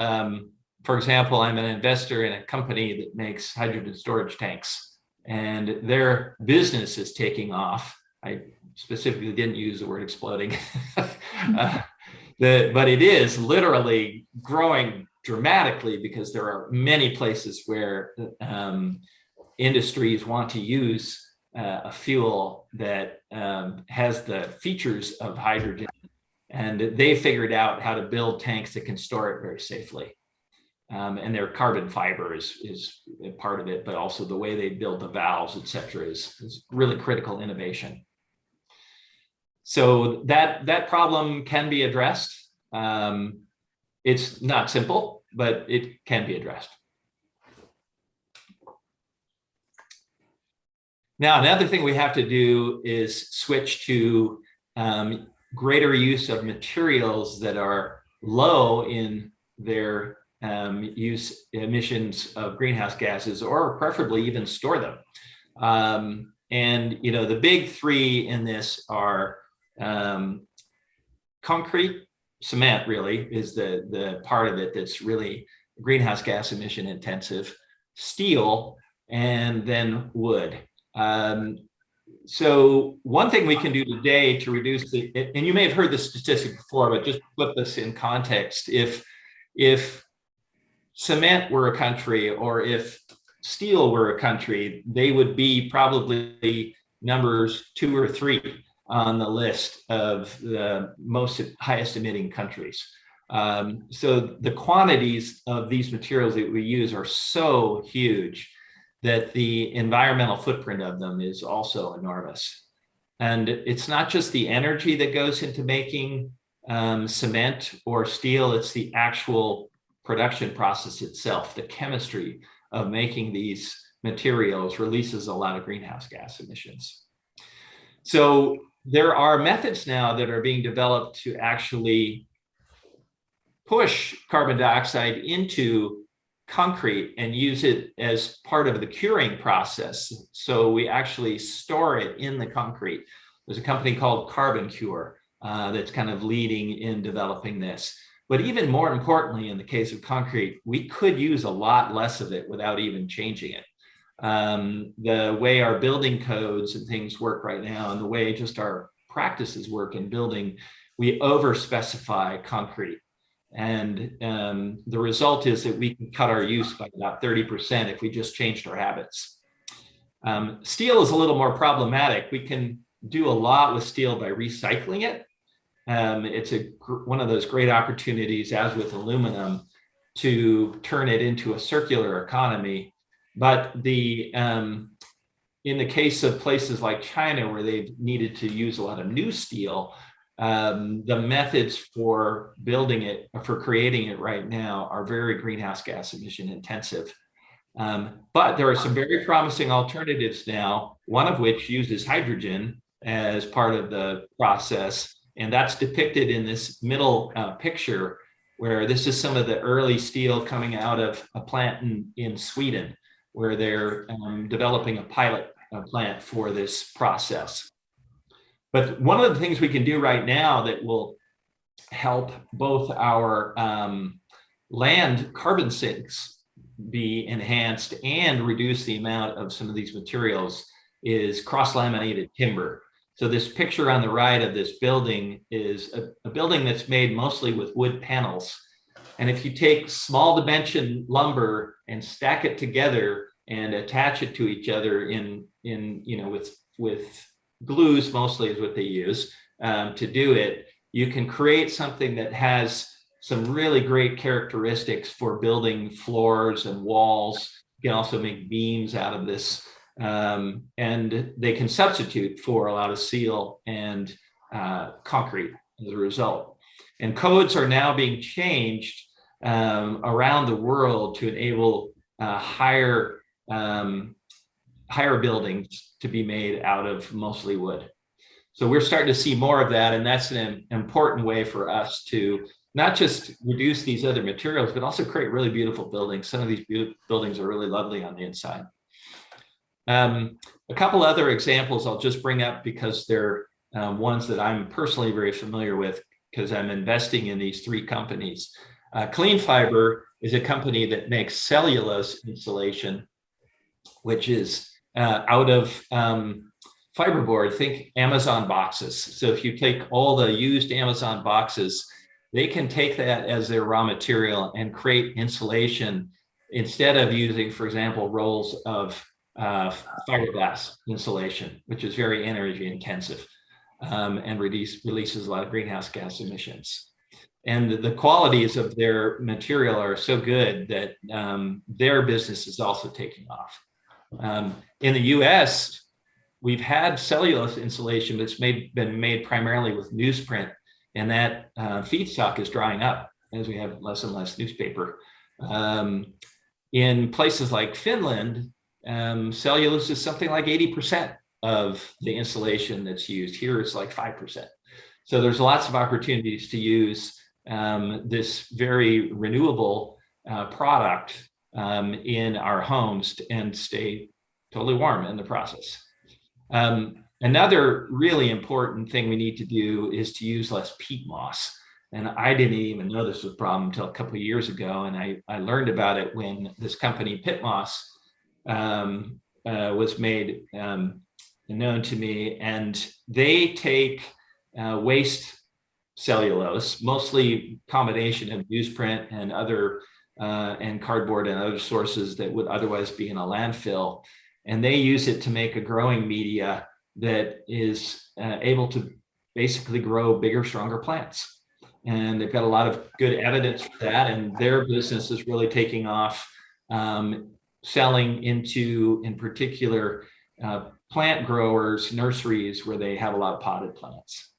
Speaker 2: for example, I'm an investor in a company that makes hydrogen storage tanks, and their business is taking off. I specifically didn't use the word exploding, but it is literally growing dramatically because there are many places where industries want to use a fuel that has the features of hydrogen, and they figured out how to build tanks that can store it very safely. And their carbon fiber is a part of it, but also the way they build the valves, et cetera, is really critical innovation. So that problem can be addressed. It's not simple, but it can be addressed. Now, another thing we have to do is switch to greater use of materials that are low in their emissions of greenhouse gases, or preferably even store them. And the big three in this are concrete. Cement really is the part of it that's really greenhouse gas emission intensive, steel, and then wood. So one thing we can do today to reduce and you may have heard this statistic before, but just put this in context. If cement were a country, or if steel were a country, they would be probably numbers 2 or 3 on the list of the highest emitting countries. So the quantities of these materials that we use are so huge that the environmental footprint of them is also enormous. And it's not just the energy that goes into making cement or steel, it's the actual production process itself. The chemistry of making these materials releases a lot of greenhouse gas emissions. So there are methods now that are being developed to actually push carbon dioxide into concrete and use it as part of the curing process. So we actually store it in the concrete. There's a company called Carbon Cure that's kind of leading in developing this. But even more importantly, in the case of concrete, we could use a lot less of it without even changing it. The way our building codes and things work right now, and the way just our practices work in building, we over-specify concrete. And the result is that we can cut our use by about 30% if we just changed our habits. Steel is a little more problematic. We can do a lot with steel by recycling it. It's one of those great opportunities, as with aluminum, to turn it into a circular economy. But in the case of places like China, where they've needed to use a lot of new steel, the methods for building it, for creating it right now, are very greenhouse gas emission intensive. But there are some very promising alternatives now, one of which uses hydrogen as part of the process. And that's depicted in this middle picture, where this is some of the early steel coming out of a plant in Sweden, where they're developing a pilot plant for this process. But one of the things we can do right now that will help both our land carbon sinks be enhanced and reduce the amount of some of these materials is cross-laminated timber. So this picture on the right of this building is a building that's made mostly with wood panels. And if you take small dimension lumber and stack it together and attach it to each other with glues, mostly is what they use to do it, you can create something that has some really great characteristics for building floors and walls. You can also make beams out of this. And they can substitute for a lot of steel and concrete as a result. And codes are now being changed around the world to enable higher buildings to be made out of mostly wood. So we're starting to see more of that, and that's an important way for us to not just reduce these other materials, but also create really beautiful buildings. Some of these buildings are really lovely on the inside. A couple other examples I'll just bring up because they're ones that I'm personally very familiar with because I'm investing in these three companies. Clean Fiber is a company that makes cellulose insulation, which is out of fiberboard. Think Amazon boxes. So if you take all the used Amazon boxes, they can take that as their raw material and create insulation instead of using, for example, rolls of fiberglass insulation, which is very energy intensive and releases a lot of greenhouse gas emissions. And the qualities of their material are so good that their business is also taking off. In the US, we've had cellulose insulation that's been made primarily with newsprint, and that feedstock is drying up as we have less and less newspaper. In places like Finland, cellulose is something like 80% of the insulation that's used. Here it's like 5%. So there's lots of opportunities to use this very renewable product in our homes and stay totally warm in the process. Another really important thing we need to do is to use less peat moss. And I didn't even know this was a problem until a couple of years ago. And I learned about it when this company Pit Moss was made known to me. And they take waste cellulose, mostly combination of newsprint and other and cardboard and other sources that would otherwise be in a landfill. And they use it to make a growing media that is able to basically grow bigger, stronger plants. And they've got a lot of good evidence for that. And their business is really taking off, selling into, in particular, plant growers, nurseries where they have a lot of potted plants.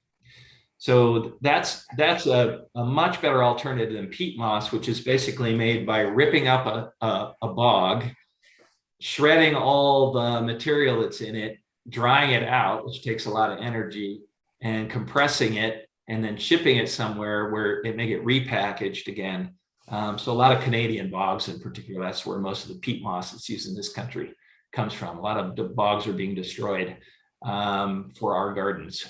Speaker 2: So that's a much better alternative than peat moss, which is basically made by ripping up a bog, shredding all the material that's in it, drying it out, which takes a lot of energy, and compressing it, and then shipping it somewhere where it may get repackaged again. So a lot of Canadian bogs in particular, that's where most of the peat moss that's used in this country comes from. A lot of the bogs are being destroyed for our gardens.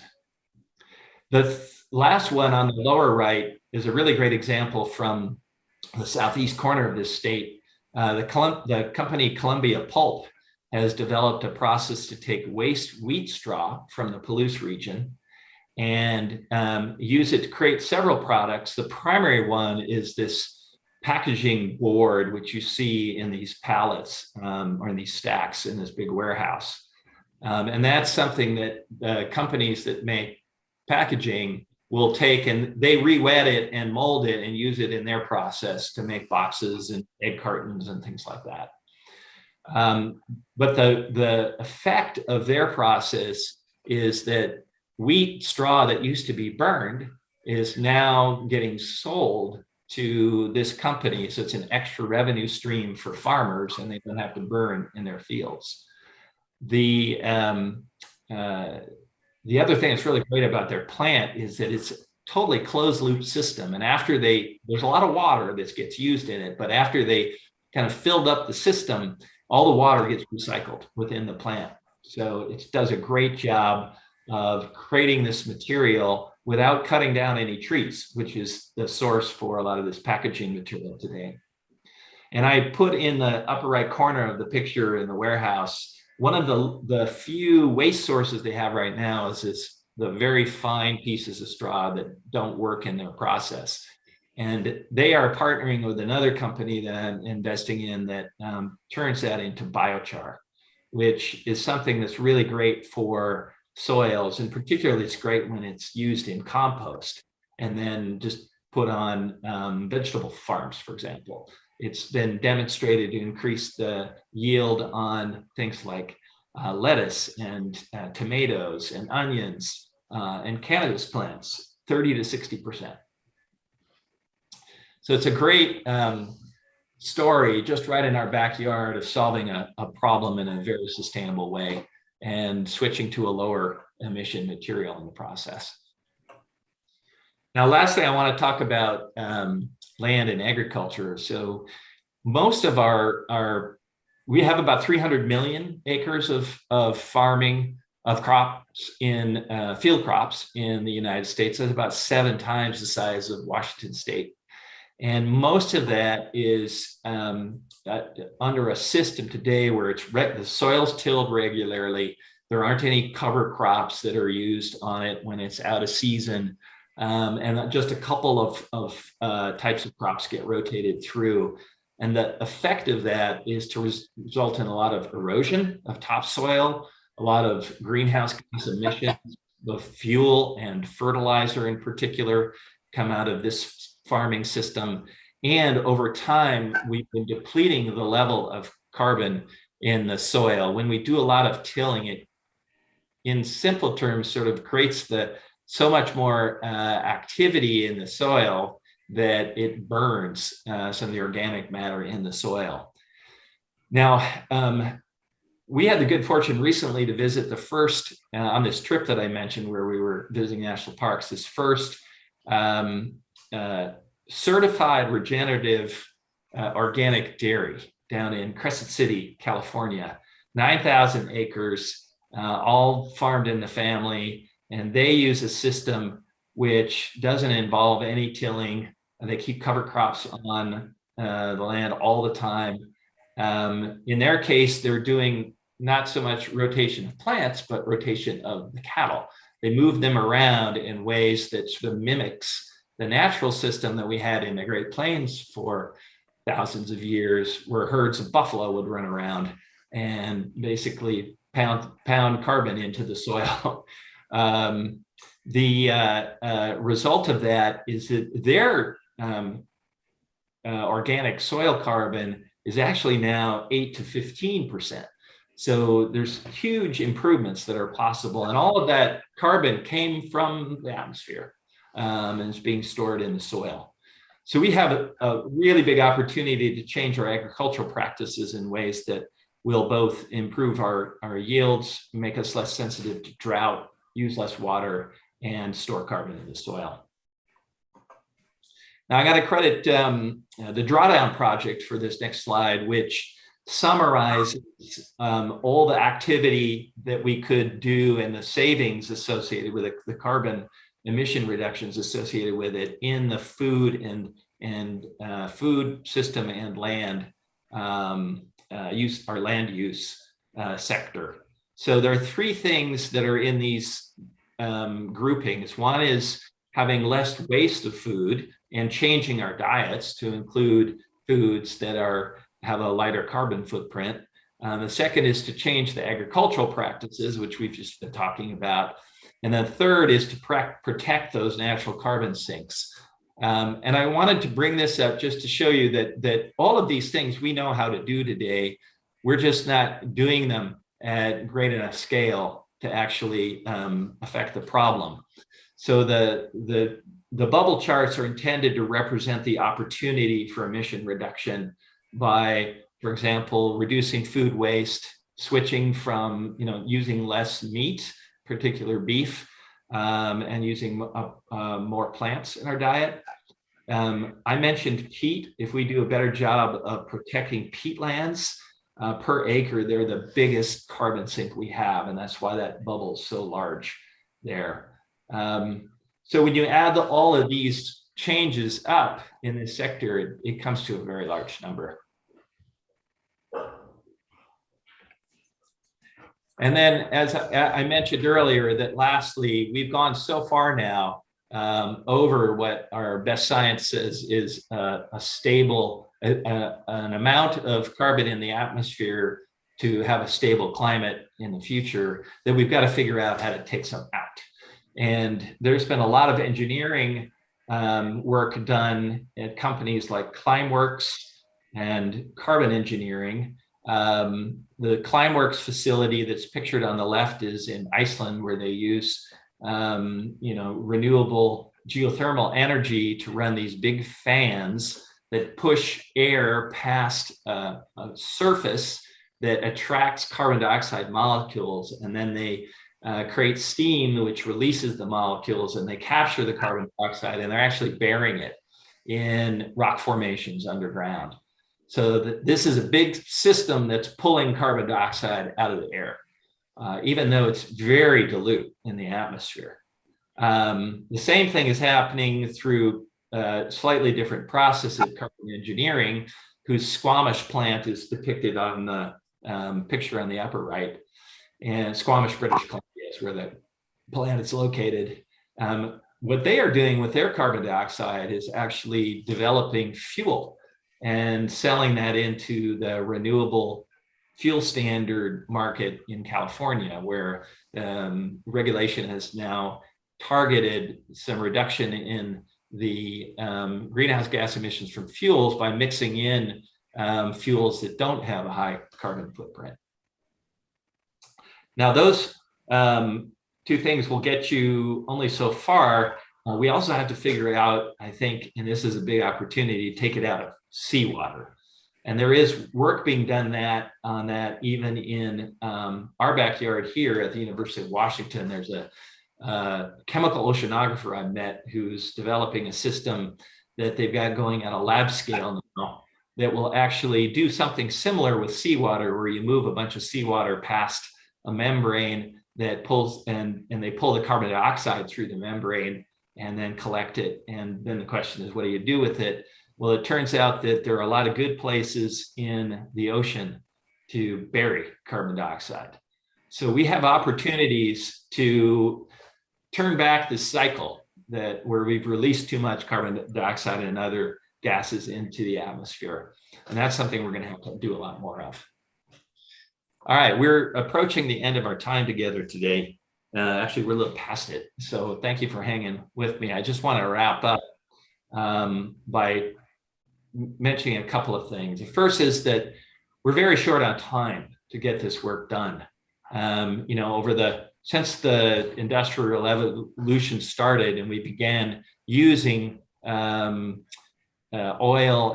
Speaker 2: The last one on the lower right is a really great example from the southeast corner of this state. The company Columbia Pulp has developed a process to take waste wheat straw from the Palouse region and use it to create several products. The primary one is this packaging board, which you see in these pallets or in these stacks in this big warehouse. And that's something that companies that make packaging will take, and they re-wet it and mold it and use it in their process to make boxes and egg cartons and things like that. But the effect of their process is that wheat straw that used to be burned is now getting sold to this company. So it's an extra revenue stream for farmers, and they don't have to burn in their fields. The other thing that's really great about their plant is that it's a totally closed loop system. And after there's a lot of water that gets used in it, but after they kind of filled up the system, all the water gets recycled within the plant. So it does a great job of creating this material without cutting down any trees, which is the source for a lot of this packaging material today. And I put in the upper right corner of the picture in the warehouse, one of the few waste sources they have right now is the very fine pieces of straw that don't work in their process. And they are partnering with another company that I'm investing in that turns that into biochar, which is something that's really great for soils. And particularly it's great when it's used in compost and then just put on vegetable farms, for example. It's been demonstrated to increase the yield on things like lettuce and tomatoes and onions and cannabis plants, 30 to 60%. So it's a great story just right in our backyard of solving a problem in a very sustainable way and switching to a lower emission material in the process. Now, lastly, I want to talk about land and agriculture. So most of we have about 300 million acres of farming of crops in field crops in the United States. That's about 7 times the size of Washington State. And most of that is under a system today where the soil's tilled regularly. There aren't any cover crops that are used on it when it's out of season. And just a couple of types of crops get rotated through. And the effect of that is to result in a lot of erosion of topsoil, a lot of greenhouse gas emissions, both fuel and fertilizer in particular come out of this farming system. And over time, we've been depleting the level of carbon in the soil. When we do a lot of tilling, it, in simple terms, sort of creates so much more activity in the soil that it burns some of the organic matter in the soil. Now, we had the good fortune recently to visit the first, on this trip that I mentioned where we were visiting national parks, this first certified regenerative organic dairy down in Crescent City, California, 9,000 acres, all farmed in the family. And they use a system which doesn't involve any tilling. And they keep cover crops on the land all the time. In their case, they're doing not so much rotation of plants, but rotation of the cattle. They move them around in ways that sort of mimics the natural system that we had in the Great Plains for thousands of years, where herds of buffalo would run around and basically pound carbon into the soil. The result of that is that their organic soil carbon is actually now 8 to 15%. So there's huge improvements that are possible. And all of that carbon came from the atmosphere and is being stored in the soil. So we have a really big opportunity to change our agricultural practices in ways that will both improve our yields, make us less sensitive to drought, use less water, and store carbon in the soil. Now I got to credit the Drawdown Project for this next slide, which summarizes all the activity that we could do and the savings associated with it, the carbon emission reductions associated with it in the food and food system and land use, our land use sector. So there are three things that are in these groupings. One is having less waste of food and changing our diets to include foods that have a lighter carbon footprint. The second is to change the agricultural practices, which we've just been talking about. And then third is to protect those natural carbon sinks. And I wanted to bring this up just to show you that all of these things we know how to do today. We're just not doing them at great enough scale to actually affect the problem. So the bubble charts are intended to represent the opportunity for emission reduction by, for example, reducing food waste, switching from using less meat, particular beef, and using more plants in our diet. I mentioned peat. If we do a better job of protecting peatlands per acre, they're the biggest carbon sink we have, and that's why that bubble is so large there. So when you add all of these changes up in this sector, it comes to a very large number. And then, as I mentioned earlier, that lastly, we've gone so far now over what our best science says is a stable, an amount of carbon in the atmosphere to have a stable climate in the future, that we've got to figure out how to take some out. And there's been a lot of engineering work done at companies like Climeworks and Carbon Engineering. The Climeworks facility that's pictured on the left is in Iceland, where they use renewable geothermal energy to run these big fans that push air past a surface that attracts carbon dioxide molecules, and then they create steam which releases the molecules, and they capture the carbon dioxide, and they're actually burying it in rock formations underground. So this is a big system that's pulling carbon dioxide out of the air, even though it's very dilute in the atmosphere. The same thing is happening through slightly different processes, carbon engineering, whose Squamish plant is depicted on the picture on the upper right. And Squamish, British Columbia is where the plant is located. What they are doing with their carbon dioxide is actually developing fuel and selling that into the renewable fuel standard market in California, where regulation has now targeted some reduction in the greenhouse gas emissions from fuels by mixing in fuels that don't have a high carbon footprint. Now, those two things will get you only so far. We also have to figure out, I think, and this is a big opportunity, to take it out of seawater. And there is work being done on that even in our backyard here at the University of Washington. There's a chemical oceanographer I met who's developing a system that they've got going at a lab scale now that will actually do something similar with seawater, where you move a bunch of seawater past a membrane that pulls, and they pull the carbon dioxide through the membrane and then collect it. And then the question is, what do you do with it? Well, it turns out that there are a lot of good places in the ocean to bury carbon dioxide. So we have opportunities to turn back the cycle where we've released too much carbon dioxide and other gases into the atmosphere. And that's something we're going to have to do a lot more of. All right, we're approaching the end of our time together today. Actually, we're a little past it. So thank you for hanging with me. I just want to wrap up by mentioning a couple of things. The first is that we're very short on time to get this work done. Since the Industrial Revolution started and we began using oil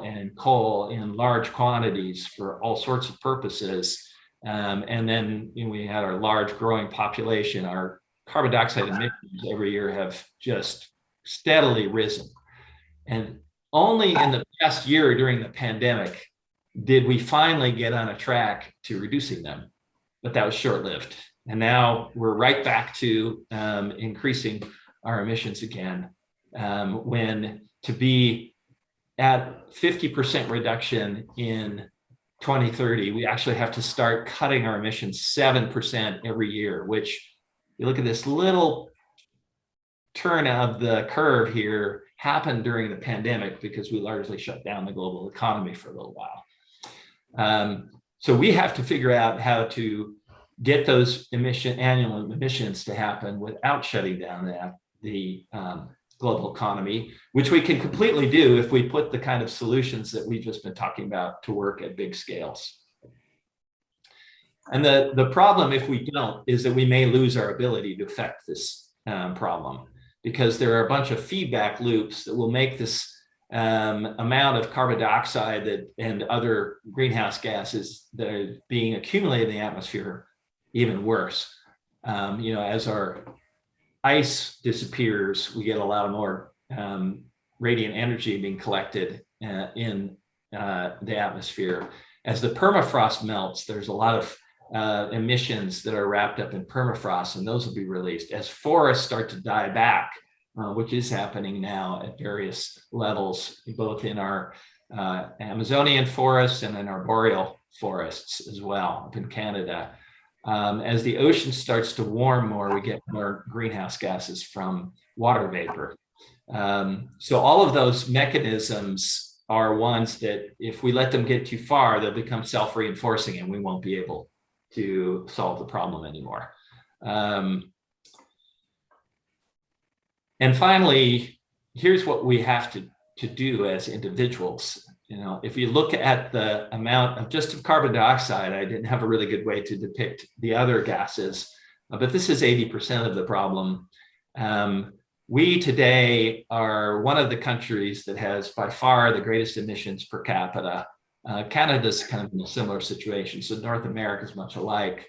Speaker 2: and coal in large quantities for all sorts of purposes, and then we had our large growing population, our carbon dioxide emissions every year have just steadily risen. And only in the past year during the pandemic did we finally get on a track to reducing them, but that was short-lived. And now we're right back to increasing our emissions again, when to be at 50% reduction in 2030, we actually have to start cutting our emissions 7% every year, which you look at this little turn of the curve here happened during the pandemic because we largely shut down the global economy for a little while. So we have to figure out how to get those annual emissions to happen without shutting down the global economy, which we can completely do if we put the kind of solutions that we've just been talking about to work at big scales. And the problem, if we don't, is that we may lose our ability to affect this problem, because there are a bunch of feedback loops that will make this amount of carbon dioxide and other greenhouse gases that are being accumulated in the atmosphere even worse. As our ice disappears, we get a lot more radiant energy being collected in the atmosphere. As the permafrost melts, there's a lot of emissions that are wrapped up in permafrost, and those will be released. As forests start to die back, which is happening now at various levels, both in our Amazonian forests and in our boreal forests as well, up in Canada. As the ocean starts to warm more, we get more greenhouse gases from water vapor. So all of those mechanisms are ones that if we let them get too far, they'll become self-reinforcing and we won't be able to solve the problem anymore. And finally, here's what we have to do as individuals. If you look at the amount of just of carbon dioxide, I didn't have a really good way to depict the other gases, but this is 80% of the problem. We today are one of the countries that has by far the greatest emissions per capita. Canada's kind of in a similar situation, so North America is much alike.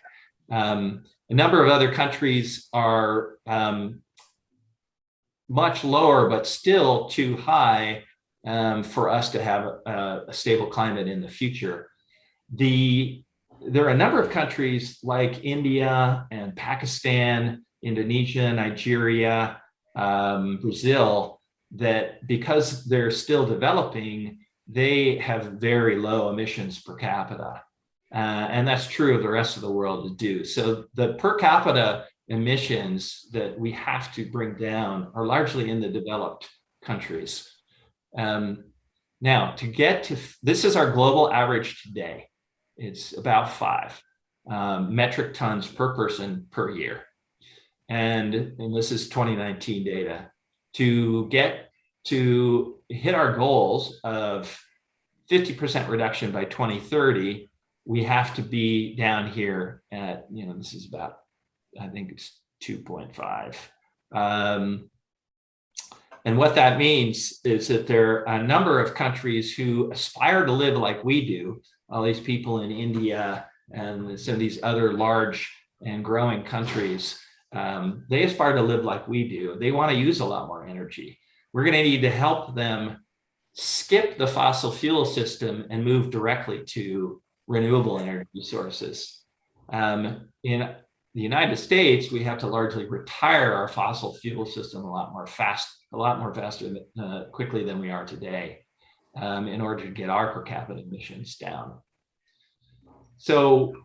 Speaker 2: A number of other countries are much lower, but still too high for us to have a stable climate in the future. There are a number of countries like India and Pakistan, Indonesia, Nigeria, Brazil, that because they're still developing, they have very low emissions per capita. And that's true of the rest of the world too. So the per capita emissions that we have to bring down are largely in the developed countries. Now, to get to, this is our global average today. It's about 5 metric tons per person per year. And this is 2019 data. To get to hit our goals of 50% reduction by 2030, we have to be down here at, this is about, I think it's 2.5. And what that means is that there are a number of countries who aspire to live like we do. All these people in India and some of these other large and growing countries, they aspire to live like we do. They want to use a lot more energy. We're going to need to help them skip the fossil fuel system and move directly to renewable energy sources. In the United States, we have to largely retire our fossil fuel system a lot more faster, quickly than we are today, in order to get our per capita emissions down. So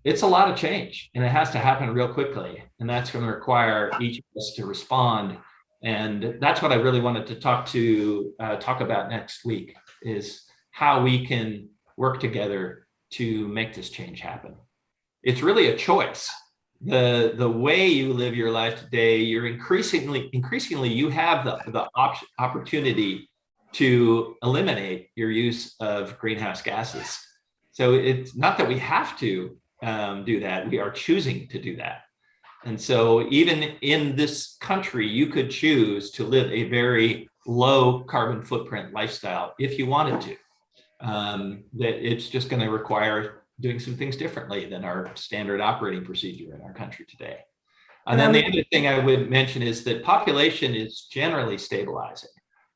Speaker 2: it's a lot of change, and it has to happen real quickly, and that's going to require each of us to respond. And that's what I really wanted to talk about next week, is how we can work together to make this change happen. It's really a choice. The way you live your life today, you're increasingly you have the opportunity to eliminate your use of greenhouse gases. So it's not that we have to, do that. We are choosing to do that. And so even in this country, you could choose to live a very low carbon footprint lifestyle if you wanted to. That it's just going to require doing some things differently than our standard operating procedure in our country today. And then the other thing I would mention is that population is generally stabilizing.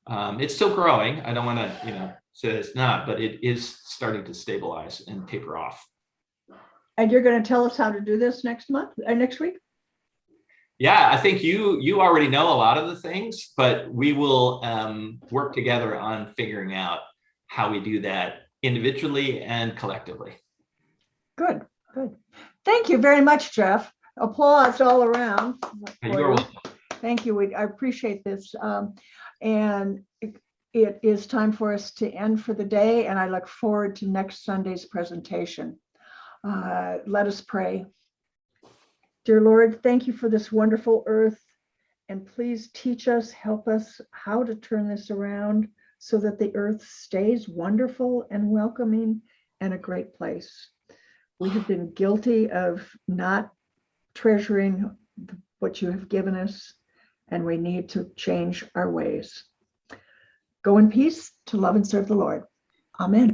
Speaker 2: It's still growing. I don't want to, say it's not, but it is starting to stabilize and taper off.
Speaker 1: And you're going to tell us how to do this next week?
Speaker 2: Yeah, I think you already know a lot of the things, but we will work together on figuring out how we do that individually and collectively.
Speaker 1: Good. Thank you very much, Jeff. Applause all around.
Speaker 2: You're welcome.
Speaker 1: Thank you. I appreciate this. And it is time for us to end for the day, and I look forward to next Sunday's presentation. Let us pray. Dear Lord, thank you for this wonderful earth, and please teach us, help us how to turn this around so that the earth stays wonderful and welcoming and a great place. We have been guilty of not treasuring what you have given us, and we need to change our ways. Go in peace to love and serve the Lord. Amen.